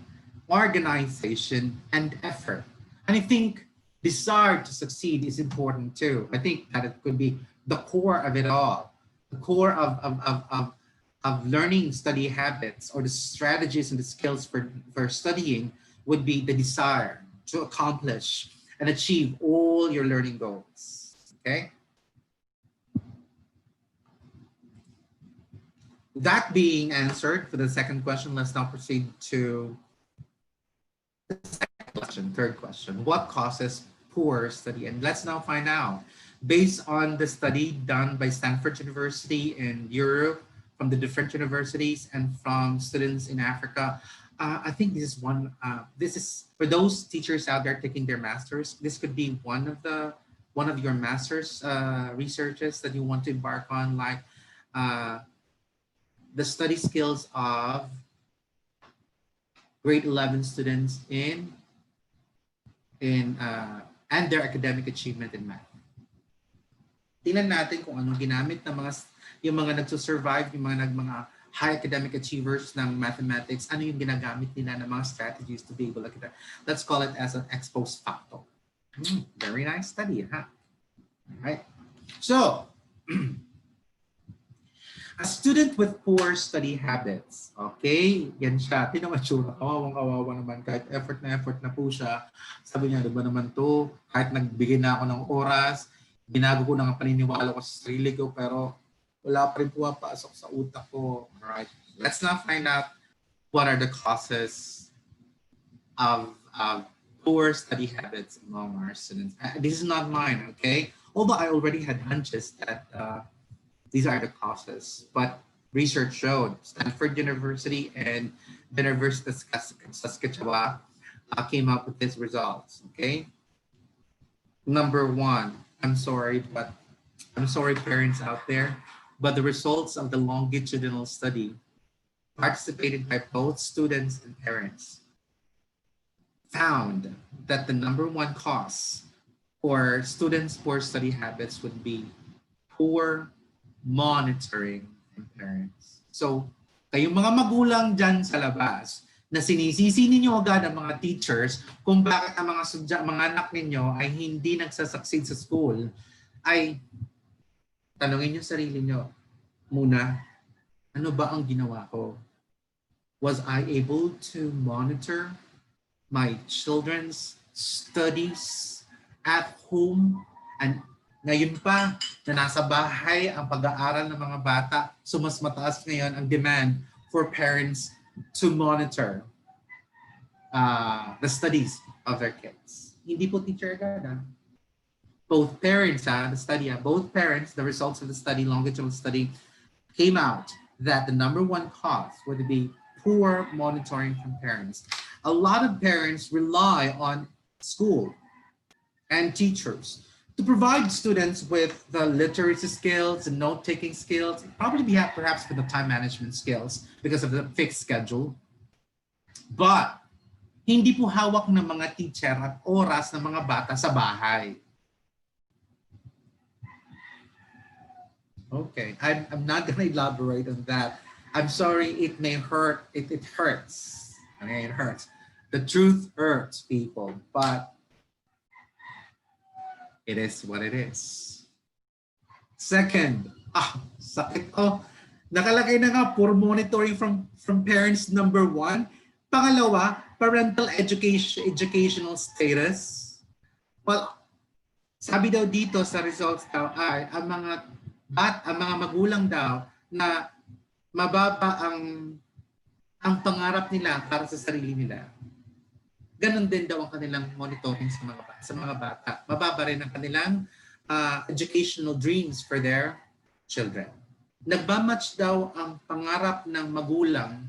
organization, and effort. And I think desire to succeed is important too. I think that it could be the core of it all. The core of learning study habits or the strategies and the skills for studying would be the desire to accomplish and achieve all your learning goals. Okay? That being answered for the second question, let's now proceed to the second question, third question. What causes poor study? And let's now find out. Based on the study done by Stanford University in Europe, from the different universities and from students in Africa, I think this is this is for those teachers out there taking their masters, this could be one of your master's researches that you want to embark on, like the study skills of grade 11 students in and their academic achievement in math. Tingnan natin kung anong ginamit ng yung mga nagsusurvive, yung mga high academic achievers ng mathematics, ano yung ginagamit nila ng mga strategies to be able to get that. Let's call it as an ex post facto. Very nice study, huh? All right. So, a student with poor study habits. Okay, yan siya. Tinong atsura. Kawawang-kawawa naman. Kahit effort na po siya. Sabi niya, diba naman to? Kahit nagbigay na ako ng oras, binago ko na ang paniniwala ko sa sarili ko, pero wala pa rin pumapasok sa utak ko. Alright, let's now find out what are the causes of poor study habits among our students. This is not mine, okay? Although I already had hunches that these are the causes, but research showed Stanford University and the University of Saskatchewan came up with these results, okay? Number one, I'm sorry parents out there, but the results of the longitudinal study participated by both students and parents found that the number one cause for students' poor study habits would be poor monitoring from parents. So, kayong mga magulang dyan sa labas na sinisisi ninyo agad ang mga teachers kung bakit ang mga anak ninyo ay hindi nagsasucceed sa school, ay tanungin niyo sarili niyo muna, ano ba ang ginawa ko? Was I able to monitor my children's studies at home? And ngayon pa na nasa bahay ang pag-aaral ng mga bata, so mas mataas ngayon ang demand for parents to monitor the studies of their kids. Hindi po teacher agad. Both parents, the results of the study, longitudinal study, came out that the number one cause would be poor monitoring from parents. A lot of parents rely on school and teachers to provide students with the literacy skills and note-taking skills, probably perhaps for the time management skills because of the fixed schedule. But hindi po hawak ng mga teacher at oras ng mga bata sa bahay. Okay, I'm not going to elaborate on that. I'm sorry, it may hurt. It hurts. Okay, it hurts. The truth hurts, people, but it is what it is. Second, Sakit. Nakalagay na nga, poor monitoring from parents number 1. Pangalawa, parental educational status. Well, sabi daw dito sa results daw ay ang mga magulang daw na mababa ang pangarap nila para sa sarili nila. Ganon din daw ang kanilang monitoring sa mga bata. Mababa rin ang kanilang educational dreams for their children. Nagmamatch daw ang pangarap ng magulang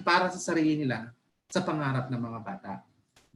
para sa sarili nila sa pangarap ng mga bata.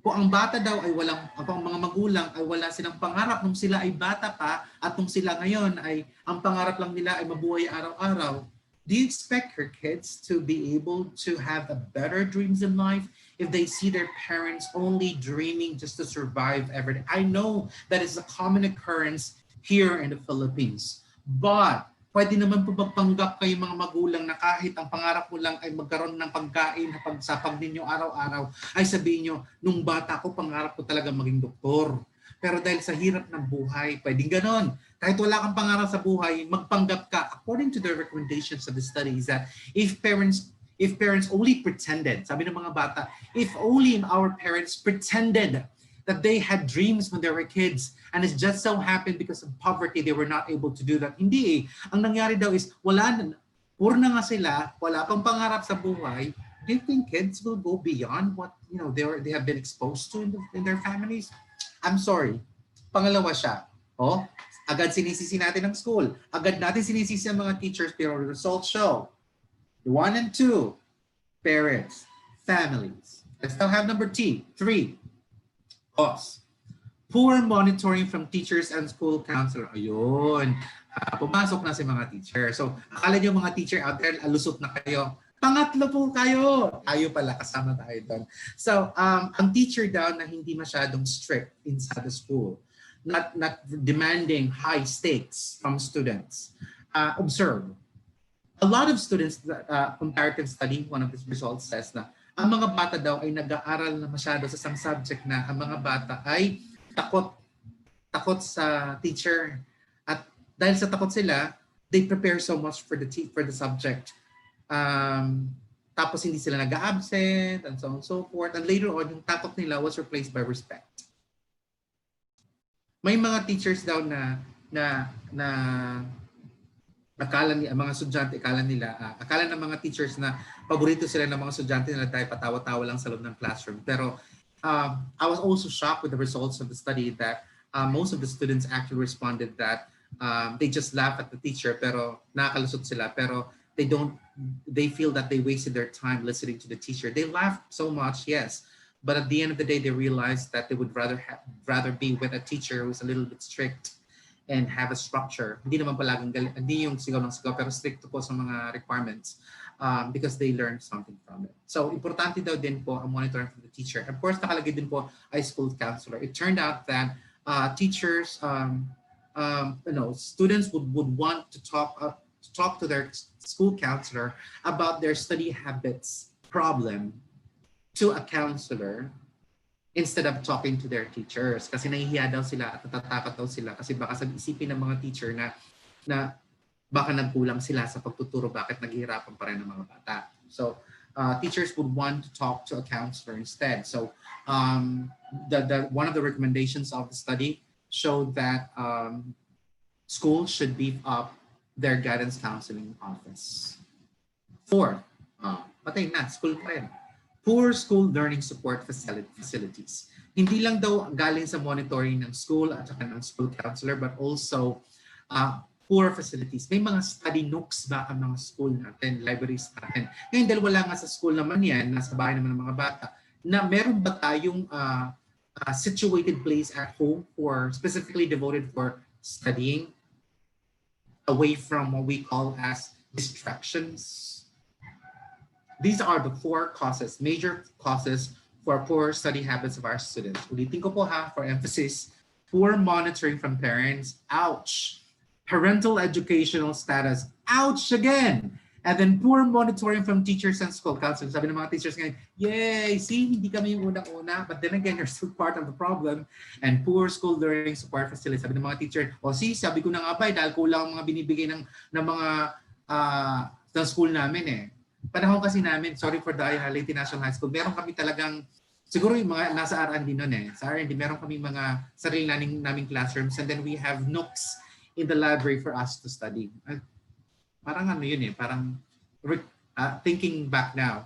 Kung ang bata daw ay ang mga magulang ay wala silang pangarap nung sila ay bata pa at nung sila ngayon ay ang pangarap lang nila ay mabuhay araw-araw, do you expect your kids to be able to have a better dreams in life if they see their parents only dreaming just to survive every day? I know that is a common occurrence here in the Philippines. But pwede naman po magpanggap kayo mga magulang na kahit ang pangarap mo lang ay magkaroon ng pagkain na pagsapag ninyo araw-araw, ay sabihin nyo, nung bata ko, pangarap ko talaga maging doktor. Pero dahil sa hirap ng buhay, pwedeng ganon. Kahit wala kang pangarap sa buhay, magpanggap ka. According to the recommendations of the study is that if parents only pretended, sabi ng mga bata, if only our parents pretended that they had dreams when they were kids and it just so happened because of poverty they were not able to do that. Hindi eh. Ang nangyari daw is puro na nga sila, wala pang pangarap sa buhay. Do you think kids will go beyond what they have been exposed to in their families? I'm sorry. Pangalawa siya. Agad sinisisi natin ang school. Agad natin sinisisi ang mga teachers, pero results show 1 and 2, parents, families. Let's now have number 3. Cause. Poor monitoring from teachers and school counselor. Ayun. Pumasok na si mga teacher. So, akala niyo mga teacher out there, alusot na kayo. Pangatlo po kayo. Tayo pala, kasama tayo doon. So, ang teacher daw na hindi masyadong strict inside the school, not demanding high stakes from students. Observe. A lot of students, comparative study, one of these results says na ang mga bata daw ay nag-aaral na masyado sa isang subject na ang mga bata ay takot sa teacher. At dahil sa takot sila, they prepare so much for the subject. Tapos hindi sila nag-absent and so on and so forth. And later on, yung takot nila was replaced by respect. May mga teachers daw na akala ni mga estudyante, akala ng mga teachers na paborito sila ng mga estudyante nila dahil patawa-tawa lang sa loob ng classroom. Pero I was also shocked with the results of the study that most of the students actually responded that they just laugh at the teacher pero nakakalusot sila, pero they feel that they wasted their time listening to the teacher. They laugh so much, yes, but at the end of the day they realized that they would rather be with a teacher who's a little bit strict and have a structure. Hindi naman palaging hindi yung sigaw ng sigaw, pero strict po sa mga requirements because they learn something from it. So, importante daw din po ang monitoring from the teacher. Of course, nakalagay din po ay school counselor. It turned out that teachers, students would want to talk to their school counselor about their study habits problem to a counselor instead of talking to their teachers. Kasi nahihiya daw sila at natatakot daw sila kasi baka isipin ng mga teacher na baka nagkulang sila sa pagtuturo, bakit naghihirapan pa rin ng mga bata. So teachers would want to talk to a counselor instead. So one of the recommendations of the study showed that schools should beef up their guidance counseling office. 4, patay na, school pa rin. Poor school learning support facilities. Hindi lang daw galing sa monitoring ng school at saka ng school counselor, but also poor facilities. May mga study nooks ba ang mga school natin, libraries natin. Ngayon dahil wala nga sa school naman yan, nasa bahay naman ng mga bata, na meron ba tayong situated place at home specifically devoted for studying away from what we call as distractions? These are the 4 major causes for poor study habits of our students. Ulitin ko po for emphasis, poor monitoring from parents, ouch. Parental educational status, ouch again. And then poor monitoring from teachers and school counselors. Sabi ng mga teachers ngayon, yay, see, hindi kami yung unang-una. But then again, you're still part of the problem. And poor school learning support facilities. Sabi ng mga teacher, see, sabi ko na nga ba, dahil kulang ang mga binibigay ng mga ng school namin eh. Panahon kasi namin, sorry for the Leyte National High School, meron kami talagang, siguro yung mga nasa R&D nun eh. Sa R&D, meron kami mga sarili naming classrooms, and then we have nooks in the library for us to study. Parang ano yun eh, parang thinking back now,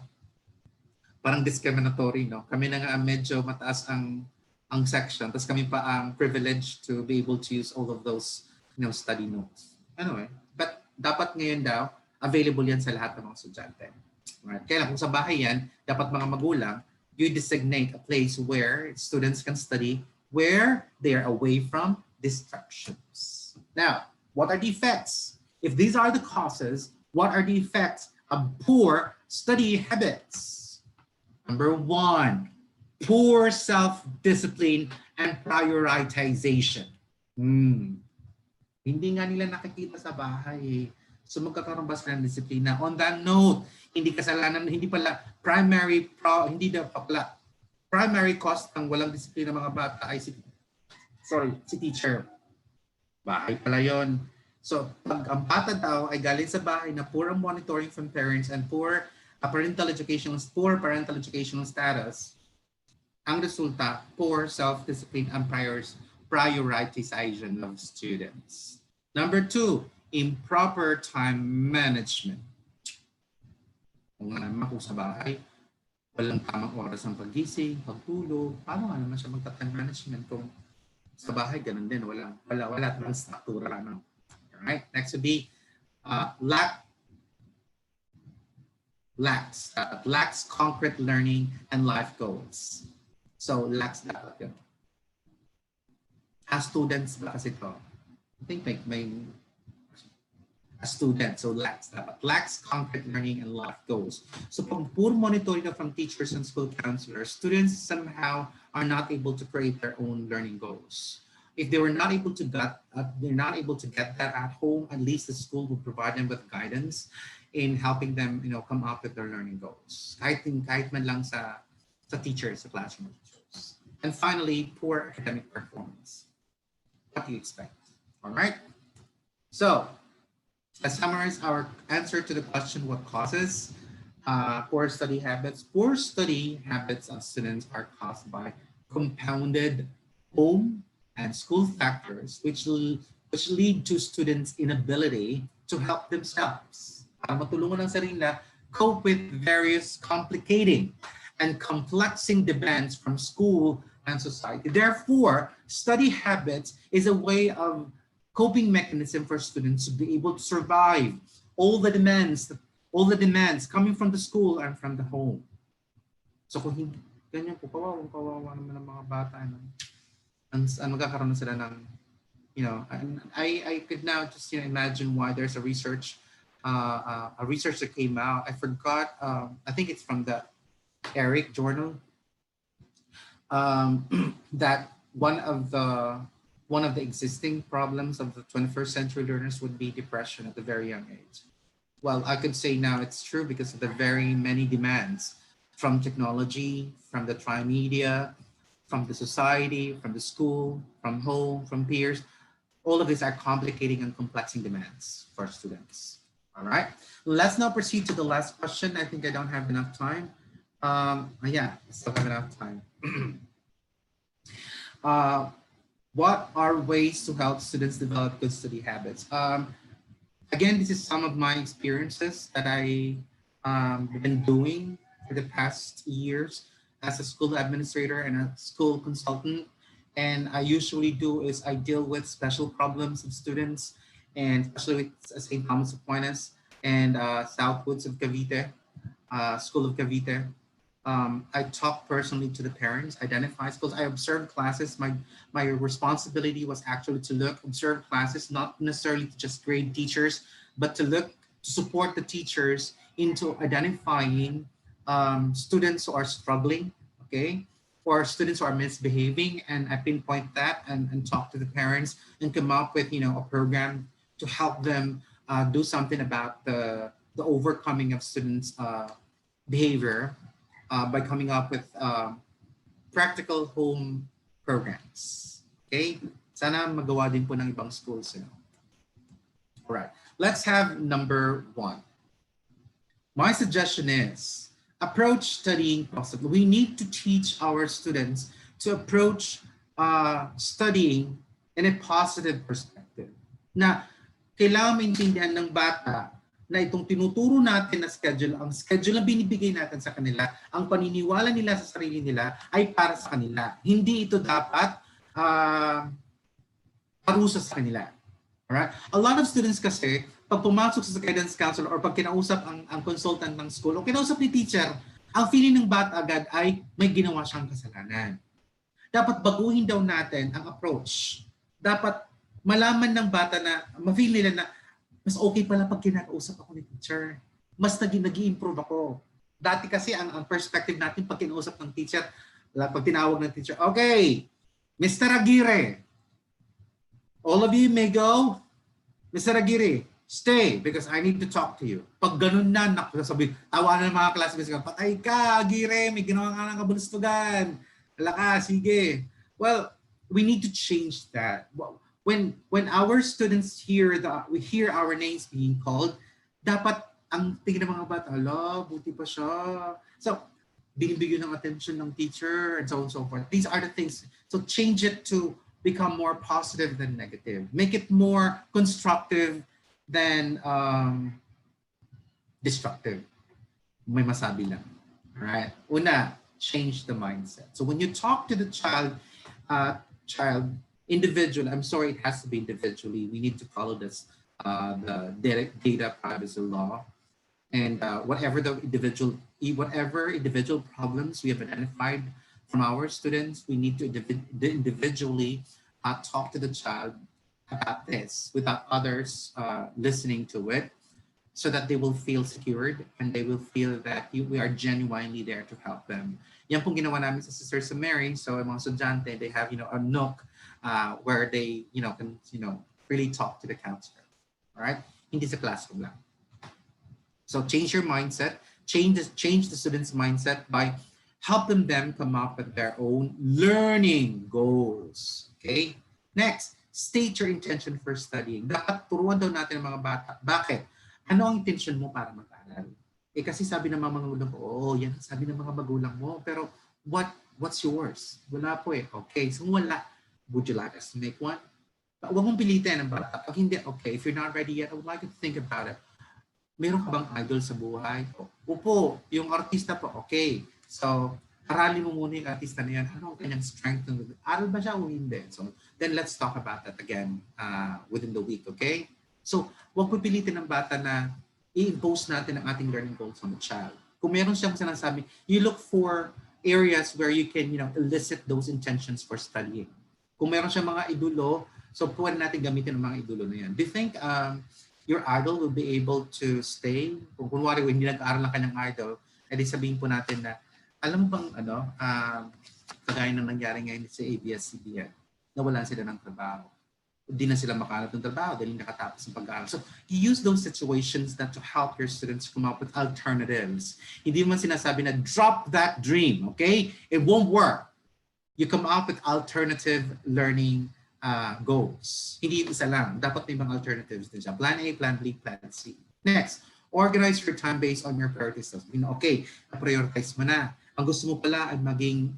parang discriminatory, no? Kami na nga medyo mataas ang section, tapos kami pa ang privileged to be able to use all of those, study notes. Anyway, but dapat ngayon daw, available yan sa lahat ng mga estudyante. Right? Kaya kung sa bahay yan, dapat mga magulang, you designate a place where students can study where they are away from distractions. Now, what are the effects? If these are the causes, what are the effects of poor study habits? Number 1, poor self-discipline and prioritization. Hindi nga nila nakikita sa bahay. So magkakaroon ba sila ng disiplina? On that note, hindi pala primary cost ng walang disiplina mga bata ay si teacher. Bahay pala yon. So, pag ang bata daw ay galing sa bahay na poor monitoring from parents and poor parental educational status, ang resulta, poor self-discipline and prioritization of students. Number 2, improper time management. Kung nga naman kung sa bahay, walang tamang oras ng pagising, pagtulog, paano nga naman siya magta-time management kung sa bahay ganun din, wala ng struktura. No? Right? Next would be lacks concrete learning and life goals. So lacks dapat yun. As students ba kasi ito? I think may a student, so lacks concrete learning and life goals. So pag poor monitoring from teachers and school counselors, students somehow are not able to create their own learning goals. If they were not able to get that at home, at least the school will provide them with guidance in helping them, come up with their learning goals. Kahit man lang sa teachers, sa classroom teachers. And finally, poor academic performance. What do you expect? All right. So let's summarize our answer to the question: what causes poor study habits? Poor study habits of students are caused by compounded home and school factors, which lead to students' inability to help themselves, para matulungan ang sarili nila, cope with various complicating and complexing demands from school and society. Therefore, study habits is a way of coping mechanism for students to be able to survive all the demands coming from the school and from the home. So kung hindi, ganyan po, kawawa naman ng mga bata. Magkakaroon na sila ng, I could now just imagine why there's a research that came out. I forgot, I think it's from the ERIC journal, that one of the existing problems of the 21st century learners would be depression at a very young age. Well, I could say now it's true because of the very many demands from technology, from the tri-media, from the society, from the school, from home, from peers. All of these are complicating and complexing demands for students. All right, let's now proceed to the last question. I think I don't have enough time. Yeah, I still have enough time. What are ways to help students develop good study habits? Again, this is some of my experiences that I been doing for the past years as a school administrator and a school consultant. And I usually do is I deal with special problems of students, and especially with St. Thomas Aquinas and Southwoods of Cavite, School of Cavite. I talk personally to the parents, identify schools. I observe classes. My responsibility was actually to observe classes, not necessarily to just grade teachers, but to support the teachers into identifying students who are struggling, okay, or students who are misbehaving, and I pinpoint that and talk to the parents and come up with a program to help them do something about the the overcoming of students' behavior by coming up with practical home programs. Okay? Sana magawa din po ng ibang schools. All right. Let's have number 1. My suggestion is approach studying positively. We need to teach our students to approach studying in a positive perspective. Na kailangan maintindihan ng bata na itong tinuturo natin na schedule, ang schedule na binibigay natin sa kanila, ang paniniwala nila sa sarili nila ay para sa kanila. Hindi ito dapat parusa sa kanila. Alright? A lot of students kasi, pag pumasok sa guidance counselor or pag kinausap ang consultant ng school o kinausap ni teacher, ang feeling ng bata agad ay may ginawa siyang kasalanan. Dapat baguhin daw natin ang approach. Dapat malaman ng bata na, ma-feel nila na, mas okay pala pag kinakausap ako ni teacher. Mas nag-i-improve ako. Dati kasi ang perspective natin pag kinausap ng teacher, pag tinawag ng teacher, okay, Mr. Aguirre, all of you may go. Mr. Aguirre, stay because I need to talk to you. Pag ganun na, sabi, tawa na ng mga classmates ko, patay ka, Aguirre, may ginawa ka ng kabulustugan. Hala ka, sige. Well, we need to change that. When our students we hear our names being called, dapat ang tingin ng mga bata, ala, buti pa siya. So, binibigyan ng attention ng teacher and so on and so forth. These are the things. So change it to become more positive than negative. Make it more constructive than destructive. May masabi lang. Alright? Una, change the mindset. So when you talk to the child individually, I'm sorry, it has to be individually. We need to follow this, the data privacy law. And whatever individual problems we have identified from our students, we need to individually talk to the child about this without others listening to it, so that they will feel secured and they will feel that we are genuinely there to help them. Yan pong ginawa namin sa Sister St. Mary. So mga estudyante, they have a nook where they can really talk to the counselor. All right? Hindi sa classroom lang. So change your mindset, change the students' mindset by helping them come up with their own learning goals. Okay? Next, state your intention for studying. Dapat turuan daw natin ang mga bata. Bakit? Ano ang intention mo para mag-aral? Kasi sabi ng mga magulang ko, yan sabi ng mga magulang mo. Pero what's yours? Wala po eh. Okay, so wala. Would you like us to make one? Huwag mong pilitin ang bata. Pag hindi, okay, if you're not ready yet, I would like you to think about it. Meron ka bang idol sa buhay? Opo, yung artista po, okay. So, aralin mo muna yung artista na yan. Ano ang kanyang strength? Aral ba siya o hindi? So, then let's talk about that again within the week, okay? So, huwag pipilitin ng bata na i-impose natin ang ating learning goals on the child. Kung meron siyang sinasabi, you look for areas where you can, elicit those intentions for studying. Kung meron siyang mga idolo, so pwede natin gamitin ang mga idolo na yan. Do you think your idol will be able to stay? Kung kunwari, hindi nag-aaral ng kanyang idol, edi sabihin po natin na, alam mo bang, kagaya ng nangyari ngayon sa ABS-CBN, nawalan sila ng trabaho. Hindi na sila makahanap ng trabaho dahil nakatapos ng pag-aaral. So, you use those situations that to help your students come up with alternatives. Hindi man sinasabi na drop that dream, okay? It won't work. You come up with alternative learning goals. Hindi isa lang. Dapat may mga alternatives din siya. Plan A, Plan B, Plan C. Next, organize your time based on your priorities. Okay, prioritize mo na. Ang gusto mo pala ay maging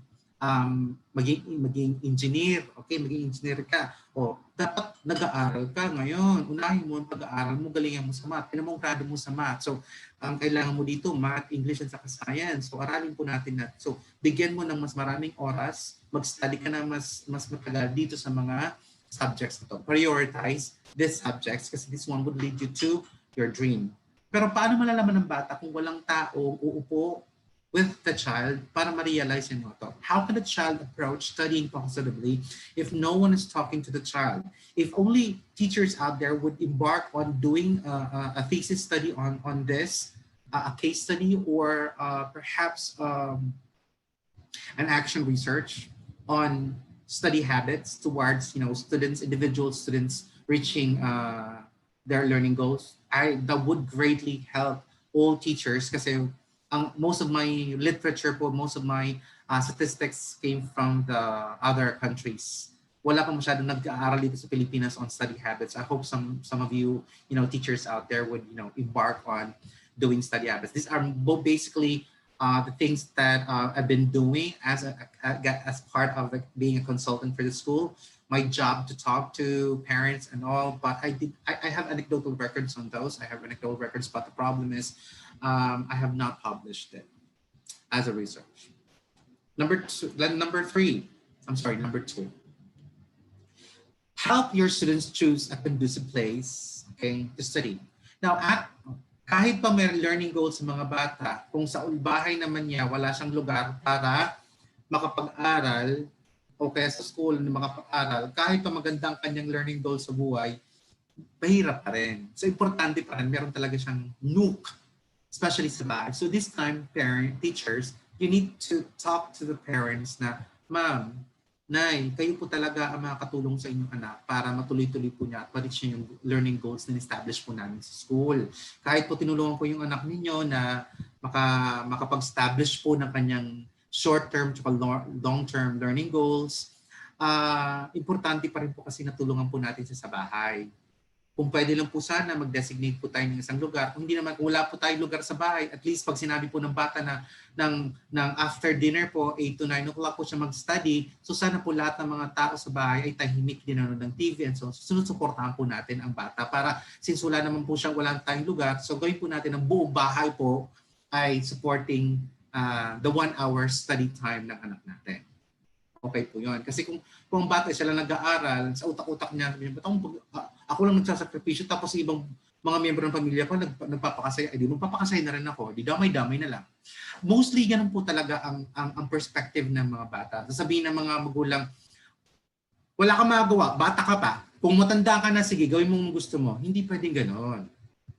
engineer. Okay, maging engineer ka. O, dapat nag-aaral ka ngayon. Unahin mo ang pag-aaral mo, galingan mo sa math. Pinamong grado mo sa math. So, ang kailangan mo dito, math, English, at saka science. So, aralin po natin na. So, bigyan mo ng mas maraming oras, mag-study ka na mas matagal dito sa mga subjects na to. Prioritize these subjects kasi this one would lead you to your dream. Pero paano malalaman ng bata kung walang taong uupo with the child para ma-realize yun ito? How can the child approach studying positively if no one is talking to the child? If only teachers out there would embark on doing a thesis study on this, a case study, or perhaps an action research on study habits towards individual students reaching their learning goals, that would greatly help all teachers kasi most of my literature po, most of my statistics came from the other countries. Wala pa masyadong nag-aaral dito sa Pilipinas on study habits. I hope some of you, teachers out there would, embark on doing study habits. These are basically the things that I've been doing as part of being a consultant for the school. My job to talk to parents and all, but I have anecdotal records on those. I have anecdotal records, but the problem is I have not published it as a research. Number three, number two. Help your students choose a conducive place, okay, to study. Now, kahit pa may learning goals sa mga bata, kung sa bahay naman niya wala siyang lugar para makapag-aral o kaya sa school na makapag-aral, kahit pa maganda ang kanyang learning goals sa buhay, mahirap pa rin. So, importante pa rin, meron talaga siyang nook, especially sa bahay. So, this time, teachers, you need to talk to the parents na, ma'am, Nay, kayo po talaga ang makakatulong sa inyong anak para matuloy-tuloy po niya at ma-reach niya yung learning goals na establish po namin sa school. Kahit po tinulungan ko yung anak ninyo na makapag-establish po ng kanyang short-term at long-term learning goals, importante pa rin po kasi natulungan po natin sa bahay. Kung pwede lang po sana mag-designate po tayo ng isang lugar. Kung hindi naman, kung wala po tayong lugar sa bahay, at least pag sinabi po ng bata na ng after dinner po, 8 to 9 o'clock po siya mag-study, so sana po lahat ng mga tao sa bahay ay tahimik din nanonood ng TV and so sinusuportahan po natin ang bata para since wala naman po siyang walang tayong lugar, so gawin po natin ang buong bahay po ay supporting the 1 hour study time ng anak natin. Okay po yun. Kasi kung ang bata siya lang nag-aaral, sa utak-utak niya, ako lang nagsasakripisyo, tapos ibang mga miyembro ng pamilya ko nagpapakasaya, di magpapakasaya na rin ako, di damay-damay na lang. Mostly ganun po talaga ang perspective ng mga bata. Sasabihin ng mga magulang, wala kang magagawa, bata ka pa. Kung matanda ka na, sige, gawin mo gusto mo. Hindi pwedeng ganon.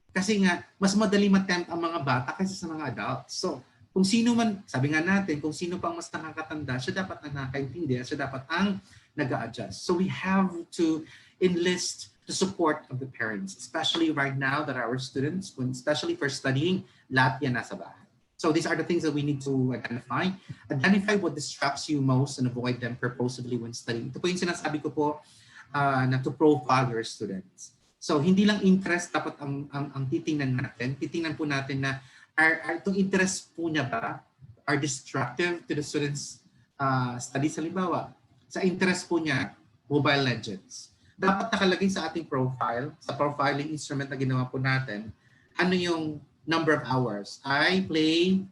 Kasi nga, mas madali matempt ang mga bata kaysa sa mga adults. So, kung sino man, sabi nga natin, kung sino pang mas nakakatanda, siya dapat ang nakaintindi, siya dapat ang nag-a-adjust. So we have to enlist the support of the parents, especially right now that our students, especially for studying, lahat yan nasa bahay. So these are the things that we need to identify. Identify what distracts you most and avoid them purposefully when studying. Ito po yung sinasabi ko po na to profile your students. So hindi lang interest dapat ang titingnan natin. Titingnan po natin na itong interest po niya ba are destructive to the students' studies. Halimbawa, sa interest po niya, Mobile Legends. Dapat nakalagay sa ating profile, sa profiling instrument na ginawa po natin, ano yung number of hours. I play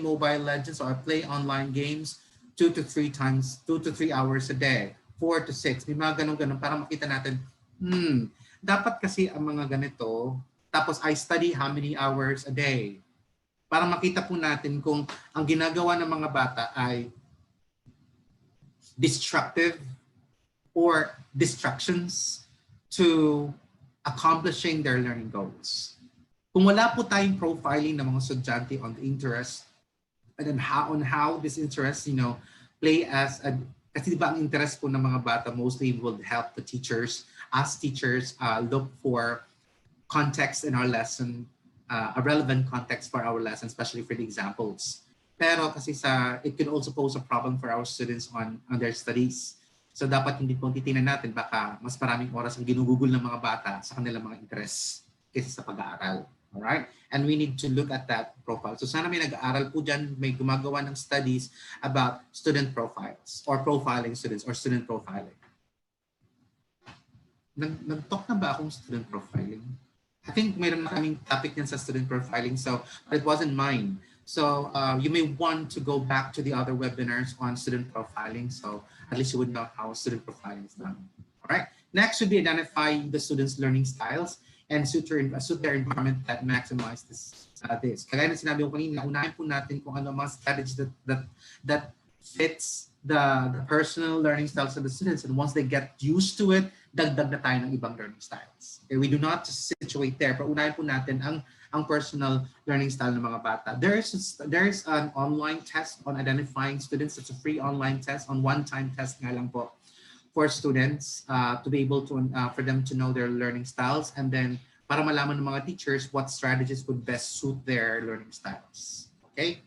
Mobile Legends or I play online games 2 to 3 hours a day, 4 to 6. May mga ganun-ganun para makita natin, dapat kasi ang mga ganito. Tapos I study how many hours a day. Para makita po natin kung ang ginagawa ng mga bata ay destructive or distractions to accomplishing their learning goals. Kung wala po tayong profiling ng mga estudyante on the interest and then on how this interest, play as a, kasi diba ang interest po ng mga bata mostly will help the teachers, as teachers look for context in our lesson, a relevant context for our lesson, especially for the examples. Pero kasi it can also pose a problem for our students on their studies. So dapat hindi pong titingnan natin, baka mas maraming oras ang ginugugol ng mga bata sa kanilang mga interests kaysa sa pag-aaral. Alright? And we need to look at that profile. So sana may nag-aaral po dyan, may gumagawa ng studies about student profiles or profiling students or student profiling. Nag-talk na ba akong student profiling? I think mayroon na kaming topic niyan sa student profiling, so but it wasn't mine. So you may want to go back to the other webinars on student profiling, so at least you would know how student profiling is done. All right. Next would be identifying the students' learning styles and suit their environment that maximize this. Kagaya na sinabi ko kanina, unahin po natin kung ano mga strategies that fits the personal learning styles of the students, and once they get used to it, dagdag na tayo ng ibang learning styles. Okay, we do not situate there, pero unahin po natin ang personal learning style ng mga bata. There is an online test on identifying students. It's a free online test, on one-time test nga lang po, for students to be able to, for them to know their learning styles, and then para malaman ng mga teachers what strategies would best suit their learning styles. Okay?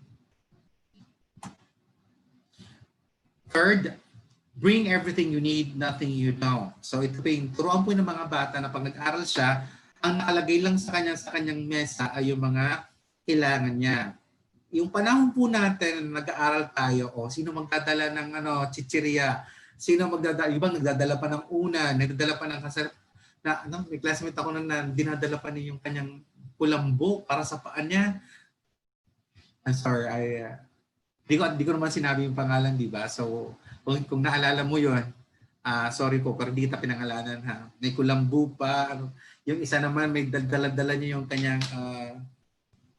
Third, bring everything you need, nothing you don't. So ito po yung turuan po ng mga bata na pag nag-aral siya, ang nakalagay lang sa kanyang mesa ay yung mga kailangan niya. Yung panahon po natin nag-aaral tayo, sino magdadala ng chichirya, sino magdadala, ibang nagdadala pa ng una, nagdadala pa ng may classmate ako na dinadala pa niya yung kanyang kulambo para sa paan niya. I'm sorry, di ko naman sinabi yung pangalan, di ba? So, kung naalala mo yun, sorry po, pero hindi kita pinangalanan ha. May kulambo pa, yung isa naman may dala niya yung kanyang,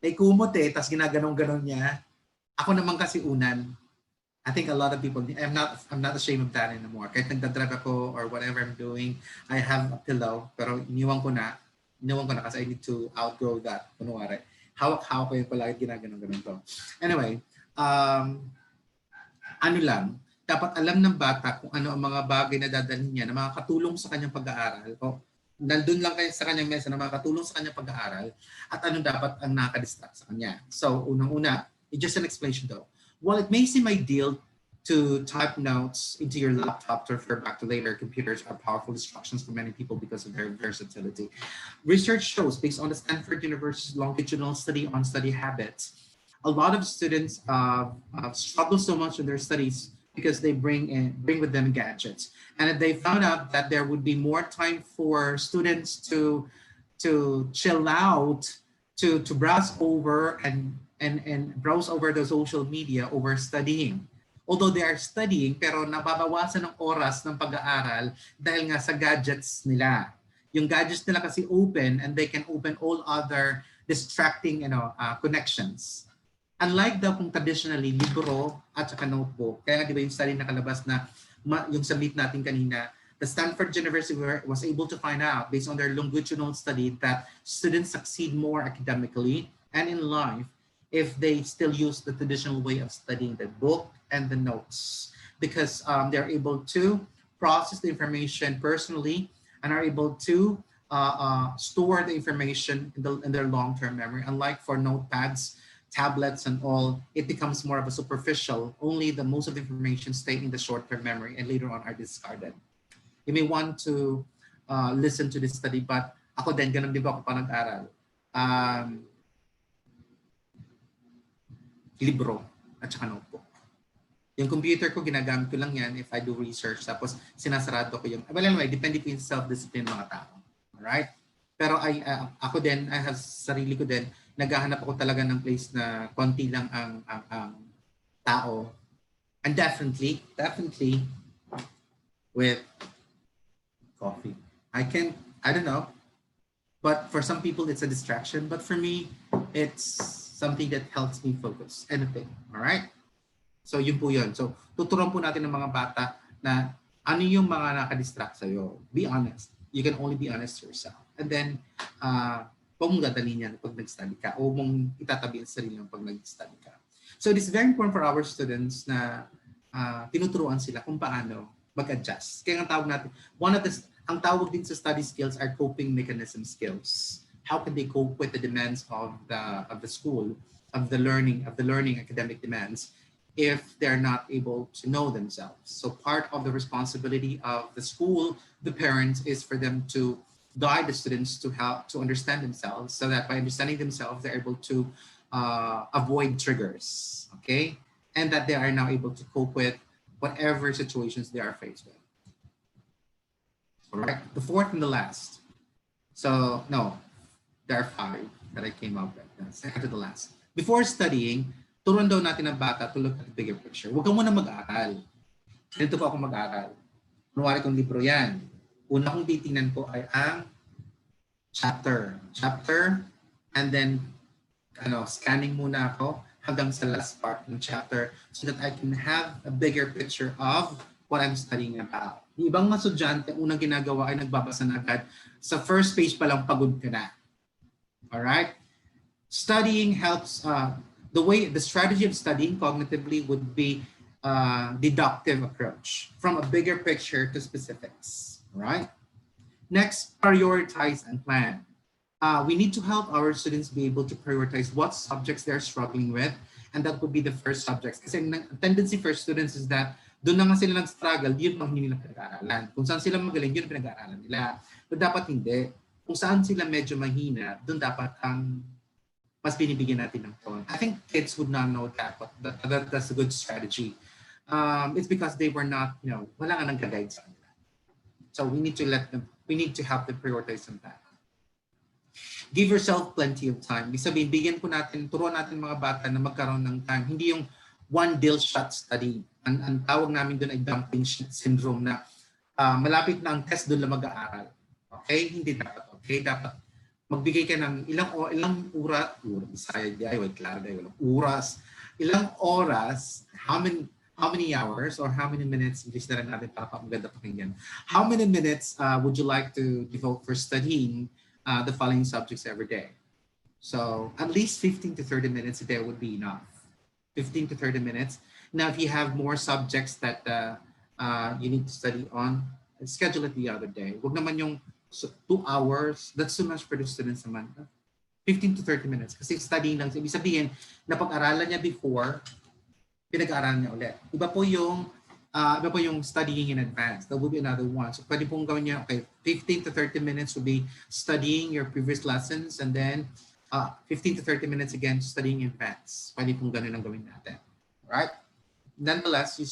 may kumot tapos ginaganong-ganon niya. Ako naman kasi unan. I think a lot of people, I'm not ashamed of that anymore. Kahit nagdadrive ako or whatever I'm doing, I have a pillow, pero iniwan ko na kasi I need to outgrow that. Kunwari, hawak-hawak ko yung palagi ginaganon-ganon to. Anyway, dapat alam ng bata kung ano ang mga bagay na dadalhin niya na makakatulong sa kanyang pag-aaral. Nandun lang kayo sa kanyang mesa na makakatulong sa kanyang pag-aaral at ano dapat ang nakadistract sa kanya. So, unang-una, just an explanation though. While it may seem ideal to type notes into your laptop to refer back to later, computers are powerful distractions for many people because of their versatility. Research shows, based on the Stanford University's longitudinal study on study habits, a lot of students struggle so much in their studies because they bring with them gadgets, and they found out that there would be more time for students to chill out, to browse over and browse over the social media over studying. Although they are studying, pero nababawasan ng oras ng pag-aaral dahil nga sa gadgets nila. Yung gadgets nila kasi open, and they can open all other distracting connections. Unlike daw kung traditionally, libro at saka notebook. Kaya nga di ba yung study nakalabas na yung submit natin kanina, the Stanford University was able to find out based on their longitudinal study that students succeed more academically and in life if they still use the traditional way of studying the book and the notes, because they're able to process the information personally and are able to store the information in their long-term memory. Unlike for notepads, tablets and all, it becomes more of a superficial. Only the most of the information stay in the short-term memory and later on are discarded. You may want to listen to this study, but ako din, ganun din ba ako pa nag-aral. Libro at saka notebook. Yung computer ko, ginagamit ko lang yan if I do research. Tapos sinasarado ko yung, well anyway, depende po yung self-discipline ng mga tao. Alright? Pero ako din, I have sarili ko din, naghahanap ako talaga ng place na konti lang ang tao. And definitely with coffee. I don't know, but for some people it's a distraction, but for me, it's something that helps me focus. Anything, all right? So yun po yun. So tuturuan po natin ng mga bata na ano yung mga nakadistract sa'yo. Be honest. You can only be honest to yourself. And then, huwag mong dadalhin yan pag nag-study ka o mong itatabi ang sarili mo pag nag-study ka. So it is very important for our students na tinuturuan sila kung paano mag-adjust. Kaya ang tawag natin, ang tawag din sa study skills are coping mechanism skills. How can they cope with the demands of the school, of the learning academic demands, if they're not able to know themselves? So part of the responsibility of the school, the parents, is for them to guide the students to help to understand themselves, so that by understanding themselves, they're able to avoid triggers, okay? And that they are now able to cope with whatever situations they are faced with. All right, the fourth and the last. So, no, there are 5 that I came up with. Second to the last. Before studying, turuan daw natin ang bata to look at the bigger picture. Huwag ka muna mag-aaral. Ganito po ako mag-aaral. Kunwari kong libro yan. Una kong titingnan po ay ang chapter, and then scanning muna ako hanggang sa last part ng chapter so that I can have a bigger picture of what I'm studying about. Yung ibang mga estudyante, unang ginagawa ay nagbabasa na agad. Sa first page pa lang pagod ka na. Alright? Studying helps, the strategy of studying cognitively would be deductive approach from a bigger picture to specifics, right? Next, prioritize and plan. We need to help our students be able to prioritize what subjects they're struggling with, and that would be the first subjects. Kasi tendency for students is that doon na nga sila nag-struggle, yun ang hindi nila pinag-aaralan. Kung saan sila magaling, yun ang pinag-aaralan nila. Pero dapat hindi. Kung saan sila medyo mahina, doon dapat ang mas binibigyan natin ng tone. I think kids would not know that, but that's a good strategy. It's because they were not, wala nga nang guide sa kanila. So we need to help them prioritize on that. Give yourself plenty of time. Ibig sabihin, turuan natin mga bata na magkaroon ng time. Hindi yung one deal shot study. Ang tawag namin doon ay dumping sheet syndrome na malapit na ang test doon lang mag-aaral. Okay? Hindi dapat. Okay? Dapat magbigay ka ng ilang oras, how many hours or how many minutes, English na rin natin para maganda pakinggan. How many minutes would you like to devote for studying the following subjects every day? So at least 15 to 30 minutes a day would be enough. 15 to 30 minutes. Now, if you have more subjects that you need to study on, schedule it the other day. Huwag naman yung 2 hours, that's too much for the students naman. 15 to 30 minutes. Kasi studying lang. Ibig sabihin, napag-aralan niya before, pinag-aaralan niya ulit. Iba po yung studying in advance. That will be another one. So pwede pong gawin niya, okay, 15 to 30 minutes will be studying your previous lessons, and then 15 to 30 minutes again studying in advance. Pwede pong ganun ang gawin natin. Alright? Nonetheless,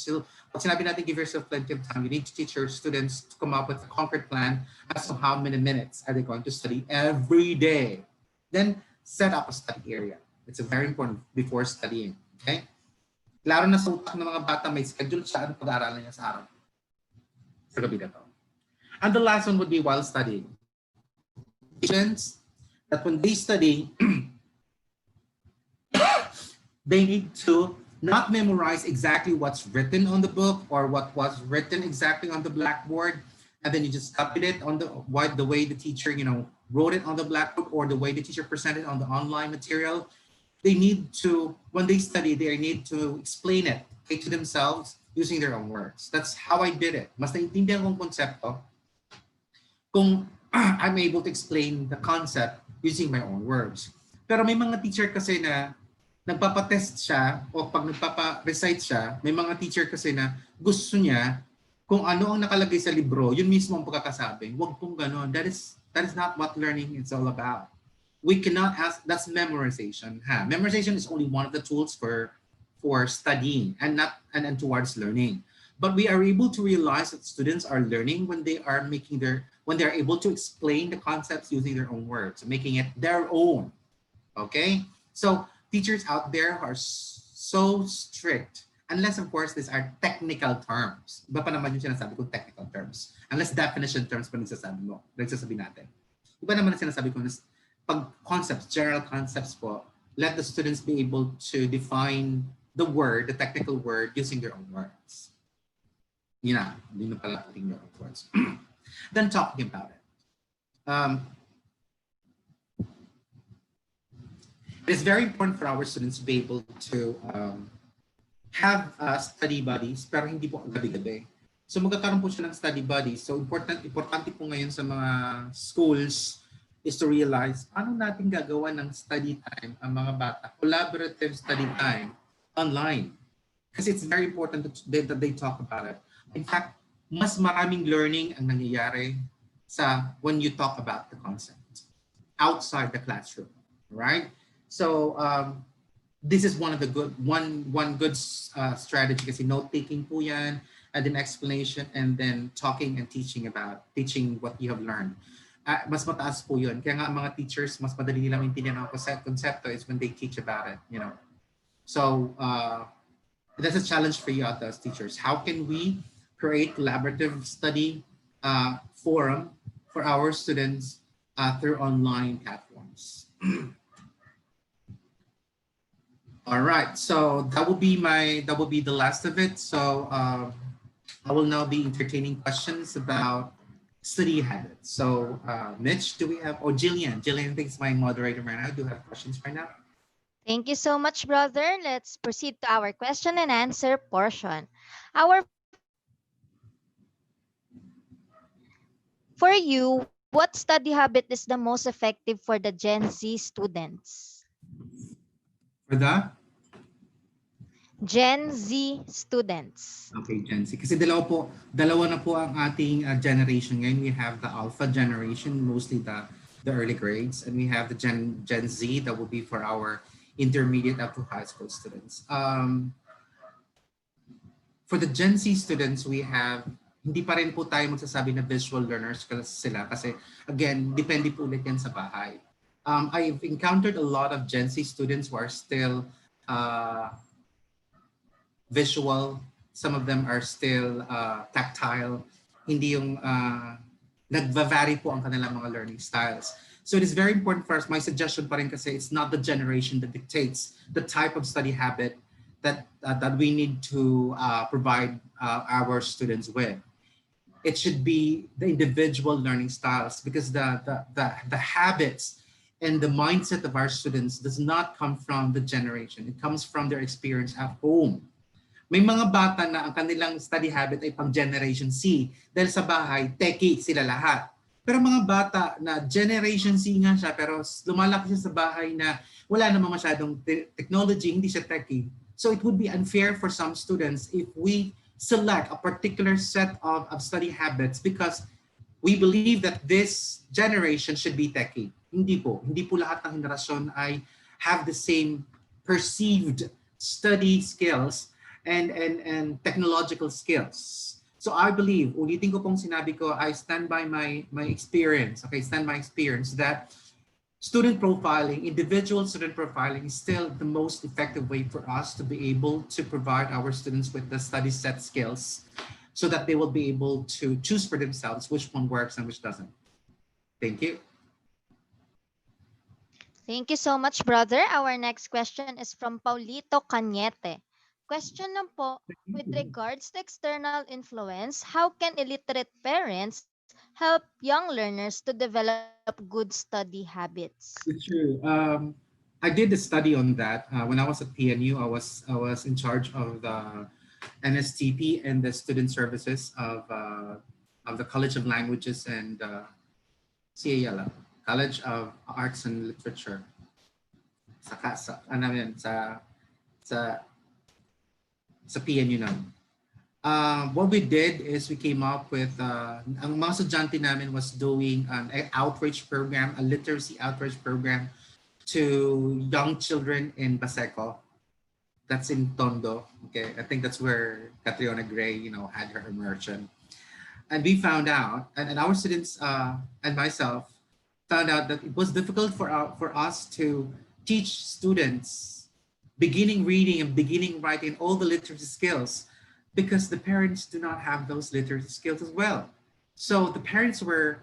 pag sinabi natin give yourself plenty of time, you need to teach your students to come up with a concrete plan as to how many minutes are they going to study every day. Then set up a study area. It's very important before studying. Okay? Klaro na sa utak ng mga bata, may schedule siya at pag-aaralan niya sa araw. Sa gabi na to. And the last one would be while studying. Students, that when they study, they need to not memorize exactly what's written on the book or what was written exactly on the blackboard, and then you just copied it on the way the teacher, wrote it on the blackboard or the way the teacher presented on the online material. They need to, when they study, they need to explain it to themselves using their own words. That's how I did it. Mas naiintindihan kong konsepto kung I'm able to explain the concept using my own words. Pero may mga teacher kasi na nagpapatest siya o pag nagpapa-recite siya, may mga teacher kasi na gusto niya kung ano ang nakalagay sa libro, yun mismo ang pagkakasabi. Huwag pong ganon. That is not what learning is all about. We cannot ask, that's memorization. Memorization is only one of the tools for studying and towards learning. But we are able to realize that students are learning when they are when they're able to explain the concepts using their own words, making it their own. Okay? So teachers out there are so strict, unless of course these are technical terms. Iba pa naman yung sinasabi kong technical terms. Unless definition terms pa nagsasabi natin. Iba naman ang sinasabi ko, pag concepts, general concepts po, let the students be able to define the technical word, using their own words. Hindi na pala putting their own words. Then talking about it. It's very important for our students to be able to have study buddies, pero hindi po gabi-gabi. So magkakaroon po siya ng study buddies. So importante po ngayon sa mga schools is to realize paano natin gagawa ng study time ang mga bata, collaborative study time online. Kasi it's very important that they talk about it. In fact, mas maraming learning ang nangyayari when you talk about the concept outside the classroom, right? So this is one of the good strategy kasi note taking po yan, and then explanation, and then talking and teaching what you have learned. Mas mataas po yun. Kaya nga mga teachers, mas madali nilang intindihan ang konsepto is when they teach about it, So that's a challenge for you out there as teachers. How can we create collaborative study forum for our students through online platforms? All right, so that will be the last of it. So I will now be entertaining questions about study habits. So Mitch, do we have, Jillian, I think it's my moderator right now. Do you have questions right now? Thank you so much, brother. Let's proceed to our question and answer portion. Our first question is, for you, what study habit is the most effective for the Gen Z students? For the Gen Z students. Okay, Gen Z. Kasi dalawa na po ang ating generation ngayon. We have the Alpha generation, mostly the early grades, and we have the Gen Z that will be for our intermediate up to high school students. For the Gen Z students, we have hindi pa rin po tayo magsasabi na visual learners sila kasi again, depende po ulit yan sa bahay. I've encountered a lot of Gen Z students who are still uh, visual. Some of them are still tactile. Hindi yung nagva-vary po ang kanilang mga learning styles. So it is very important for us. My suggestion pa rin kasi it's not the generation that dictates the type of study habit that we need to provide our students with. It should be the individual learning styles because the habits and the mindset of our students does not come from the generation. It comes from their experience at home. May mga bata na ang kanilang study habit ay pang Generation C dahil sa bahay, techie sila lahat. Pero mga bata na Generation C nga siya pero lumalaki siya sa bahay na wala namang masyadong technology, hindi siya techie. So it would be unfair for some students if we select a particular set of study habits because we believe that this generation should be techie. Hindi po. Hindi po lahat ng henerasyon ay have the same perceived study skills and technological skills. So I believe, ulitin ko pong sinabi ko, I stand by my experience, okay, stand my experience that student profiling, individual student profiling is still the most effective way for us to be able to provide our students with the study set skills so that they will be able to choose for themselves which one works and which doesn't. Thank you. Thank you so much, brother. Our next question is from Paulito Cañete. Question lang po, with regards to external influence, how can illiterate parents help young learners to develop good study habits? It's true. I did a study on that when I was at PNU. I was in charge of the NSTP and the student services of the College of Languages and CAL, College of Arts and Literature. Ano yan, sa PNU namin. What we did is we came up with, ang mga estudyante namin was doing an outreach program, a literacy outreach program to young children in Baseco. That's in Tondo. Okay, I think that's where Catriona Gray, had her immersion. And we found out, and our students and myself found out that it was difficult for us to teach students beginning reading and beginning writing, all the literacy skills, because the parents do not have those literacy skills as well. So the parents were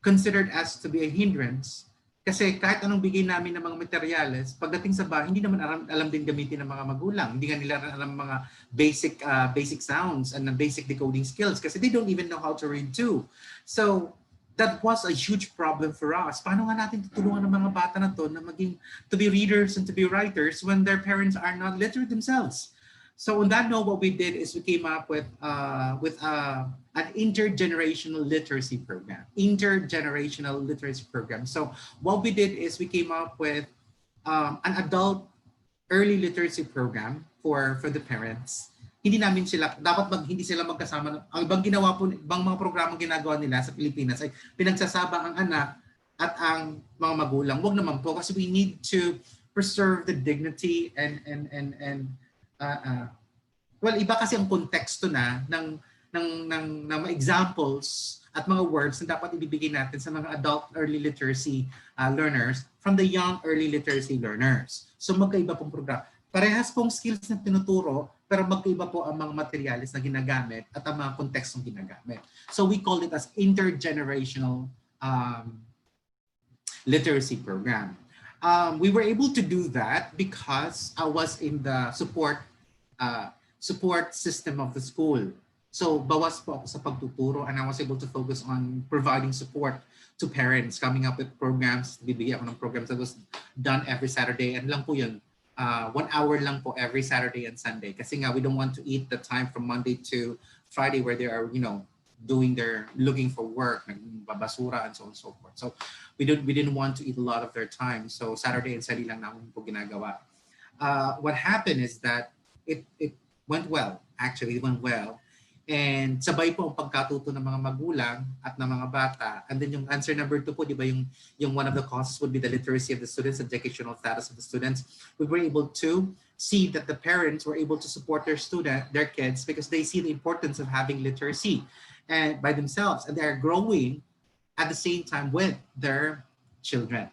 considered as to be a hindrance kasi kahit anong bigay namin ng mga materyales, pagdating sa bahay, hindi naman alam din gamitin ng mga magulang. Hindi nga nila alam mga basic sounds and the basic decoding skills kasi they don't even know how to read too. So that was a huge problem for us. Paano nga natin tutulungan ng mga bata na to na to be readers and to be writers when their parents are not literate themselves? So on that note, what we did is we came up with an intergenerational literacy program. So what we did is we came up with an adult early literacy program for the parents. Hindi namin sila, hindi sila magkasama. Ang ibang mga programang ginagawa nila sa Pilipinas ay pinagsasaba ang anak at ang mga magulang. Wag naman po kasi we need to preserve the dignity and well, iba kasi ang konteksto na ng mga examples at mga words na dapat ibibigay natin sa mga adult early literacy learners from the young early literacy learners. So magkaiba pong program. Parehas pong skills na tinuturo, pero magkaiba po ang mga materials na ginagamit at ang mga kontekstong ginagamit. So we call it as intergenerational literacy program. We were able to do that because I was in the support system of the school. So bawas po ako sa pagtuturo and I was able to focus on providing support to parents, coming up with programs. Bibigyan ako ng programs that was done every Saturday and lang po yun. 1 hour lang po every Saturday and Sunday. Kasi nga, we don't want to eat the time from Monday to Friday where they are, doing their looking for work, nagbabasura and so on and so forth. So we didn't want to eat a lot of their time. So Saturday and Sunday lang namin po ginagawa. What happened is that it went well. Actually, it went well. And sabay po ang pagkatuto ng mga magulang at ng mga bata. And then yung answer number 2 po, di ba, yung one of the causes would be the literacy of the students, educational status of the students. We were able to see that the parents were able to support their kids because they see the importance of having literacy and by themselves, and they are growing at the same time with their children.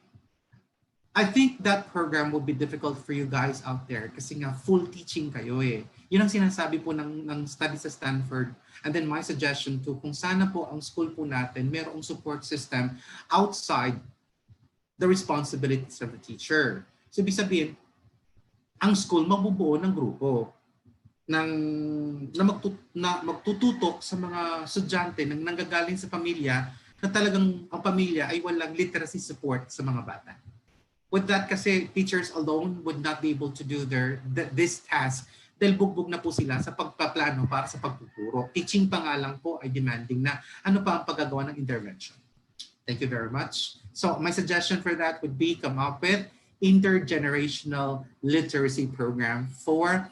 I think that program would be difficult for you guys out there kasi nga full teaching kayo eh. Yun ang sinasabi po ng study sa Stanford. And then my suggestion too, kung sana po ang school po natin mayroong support system outside the responsibilities of the teacher. So ibig sabihin, ang school mabubuo ng grupo na magtututok sa mga estudyante nang nanggagaling sa pamilya na talagang ang pamilya ay walang literacy support sa mga bata. With that kasi teachers alone would not be able to do this task dahil bugbog na po sila sa pagpaplano para sa pagtuturo. Teaching pa nga lang po ay demanding na ano pa ang paggagawa ng intervention. Thank you very much. So my suggestion for that would be come up with intergenerational literacy program for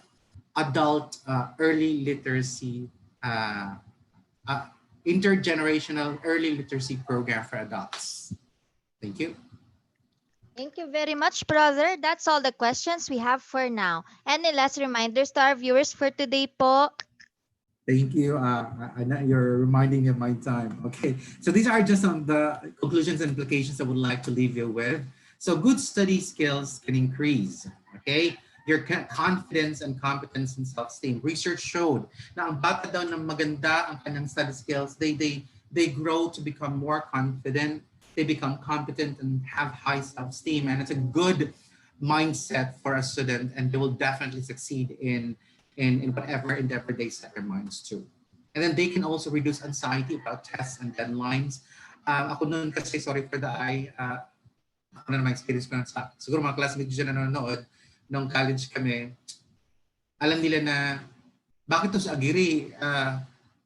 adult early literacy, intergenerational early literacy program for adults. Thank you. Thank you very much, brother. That's all the questions we have for now. Any last reminders to our viewers for today po? Thank you. You're reminding me of my time. Okay, so these are just some of the conclusions and implications I would like to leave you with. So good study skills can increase, okay, your confidence and competence and self-esteem. Research showed na ang bata daw na maganda ang kanyang study skills, they grow to become more confident, they become competent and have high self-esteem, and it's a good mindset for a student, and they will definitely succeed in whatever endeavor they set their minds to. And then they can also reduce anxiety about tests and deadlines. Ako noon kasi, sorry for the eye, ako na naman experience ko na siguro mga classmates dyan na nanonood, nung college kami, alam nila na bakit to sa Agiri,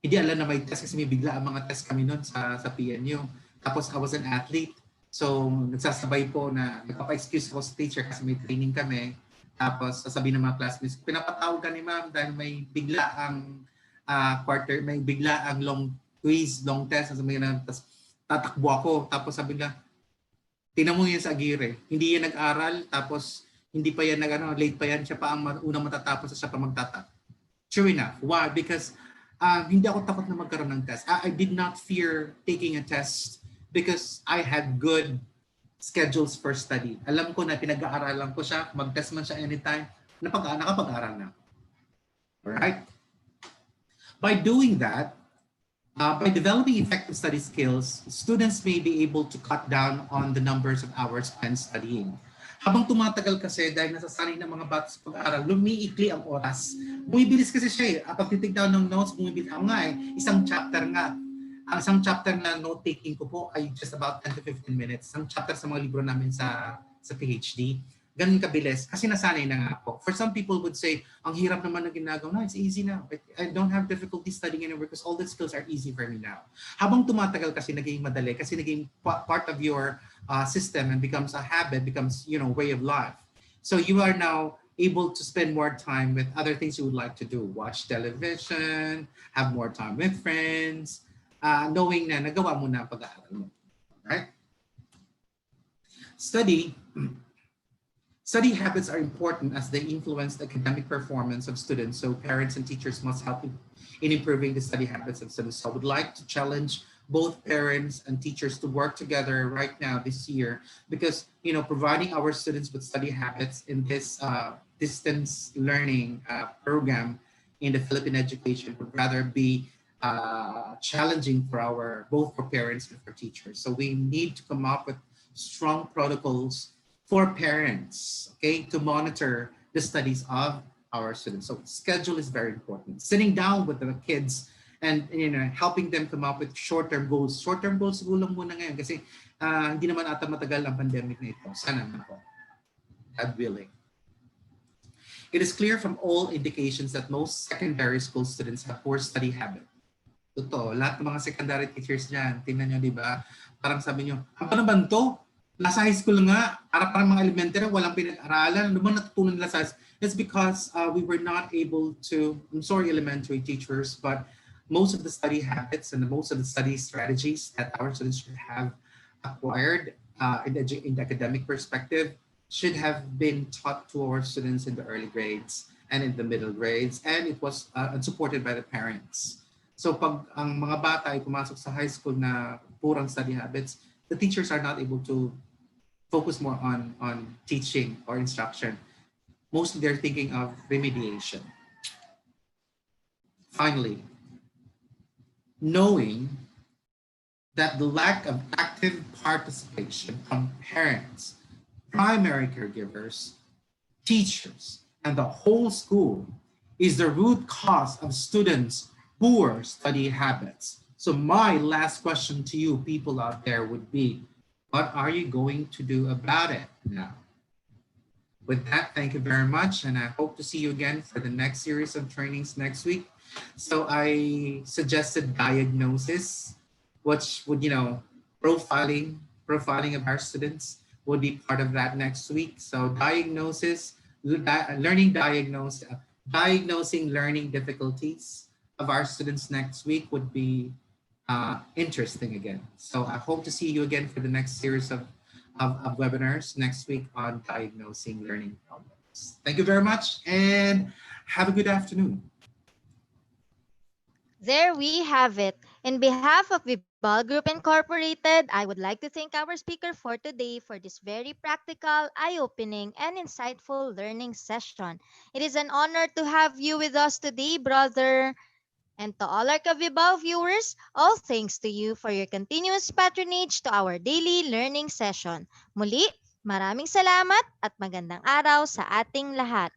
hindi alam na may test kasi may bigla ang mga test kami noon sa PNU. Tapos I was an athlete. So nagsasabay po na nagpapa-excuse ako sa teacher kasi may training kami. Tapos sasabihin ng mga classmates, pinapatawag ka ni ma'am dahil may bigla ang may bigla ang long quiz, long test. Tapos tatakbo ako. Tapos sabi nila, tingnan mo yan sa Agire. Hindi yan nag-aral. Tapos hindi pa yan late pa yan. Siya pa ang unang matatapos at siya pa magtatap. True enough. Why? Because hindi ako takot na magkaroon ng test. I did not fear taking a test because I had good schedules for study. Alam ko na pinag-aaralan ko siya, mag-test man siya anytime, nakapag-aral na. Alright? By doing that, by developing effective study skills, students may be able to cut down on the numbers of hours spent studying. Habang tumatagal kasi, dahil nasasanay ng mga bata sa pag-aaral, lumiikli ang oras. Bumibilis kasi siya eh. Pag titignan ng notes, bumibilis. Ako nga eh, isang chapter nga. Ang isang chapter na note-taking ko po ay just about 10 to 15 minutes. Isang chapter sa mga libro namin sa PhD. Ganun kabilis. Kasi nasanay na nga po. For some people would say, ang hirap naman na ginagawa. No, it's easy now. I don't have difficulty studying anymore because all the skills are easy for me now. Habang tumatagal kasi naging madali, kasi naging part of your system and becomes a habit, becomes, way of life. So you are now able to spend more time with other things you would like to do. Watch television, have more time with friends, knowing na nagawa mo na ang pag-aaral mo. Right? Study habits are important as they influence the academic performance of students. So parents and teachers must help in improving the study habits of students. So I would like to challenge both parents and teachers to work together right now this year because, providing our students with study habits in this distance learning program in the Philippine education would rather be challenging for both parents and for teachers. So we need to come up with strong protocols for parents, okay, to monitor the studies of our students. So schedule is very important. Sitting down with the kids and helping them come up with short-term goals. Short-term goals siguro muna ngayon kasi hindi naman ata matagal ang pandemic na ito. Sana naman po. God willing. It is clear from all indications that most secondary school students have poor study habits. Totoo, lahat ng mga secondary teachers dyan, tingnan nyo, di ba? Parang sabi nyo, ano naman to? Nasa high school nga, parang mga elementary, walang pinag-aralan. Ano bang natutunan nila sa high school? It's because we were not able to, I'm sorry elementary teachers, but most of the study habits and most of the study strategies that our students should have acquired in the academic perspective should have been taught to our students in the early grades and in the middle grades, and it was supported by the parents. So pag ang mga bata ay pumasok sa high school na purang study habits, the teachers are not able to focus more on teaching or instruction. Mostly they're thinking of remediation. Finally, knowing that the lack of active participation from parents, primary caregivers, teachers, and the whole school is the root cause of students' poor study habits. So my last question to you people out there would be, what are you going to do about it now? With that, thank you very much, and I hope to see you again for the next series of trainings next week. So I suggested diagnosis, which would, profiling of our students would be part of that next week. So diagnosis, learning diagnosing learning difficulties of our students next week would be interesting again. So I hope to see you again for the next series of webinars next week on diagnosing learning problems. Thank you very much and have a good afternoon. There we have it. In behalf of Vibal Group Incorporated, I would like to thank our speaker for today for this very practical, eye-opening, and insightful learning session. It is an honor to have you with us today, brother. And to all our Kavibal viewers, all thanks to you for your continuous patronage to our daily learning session. Muli, maraming salamat at magandang araw sa ating lahat.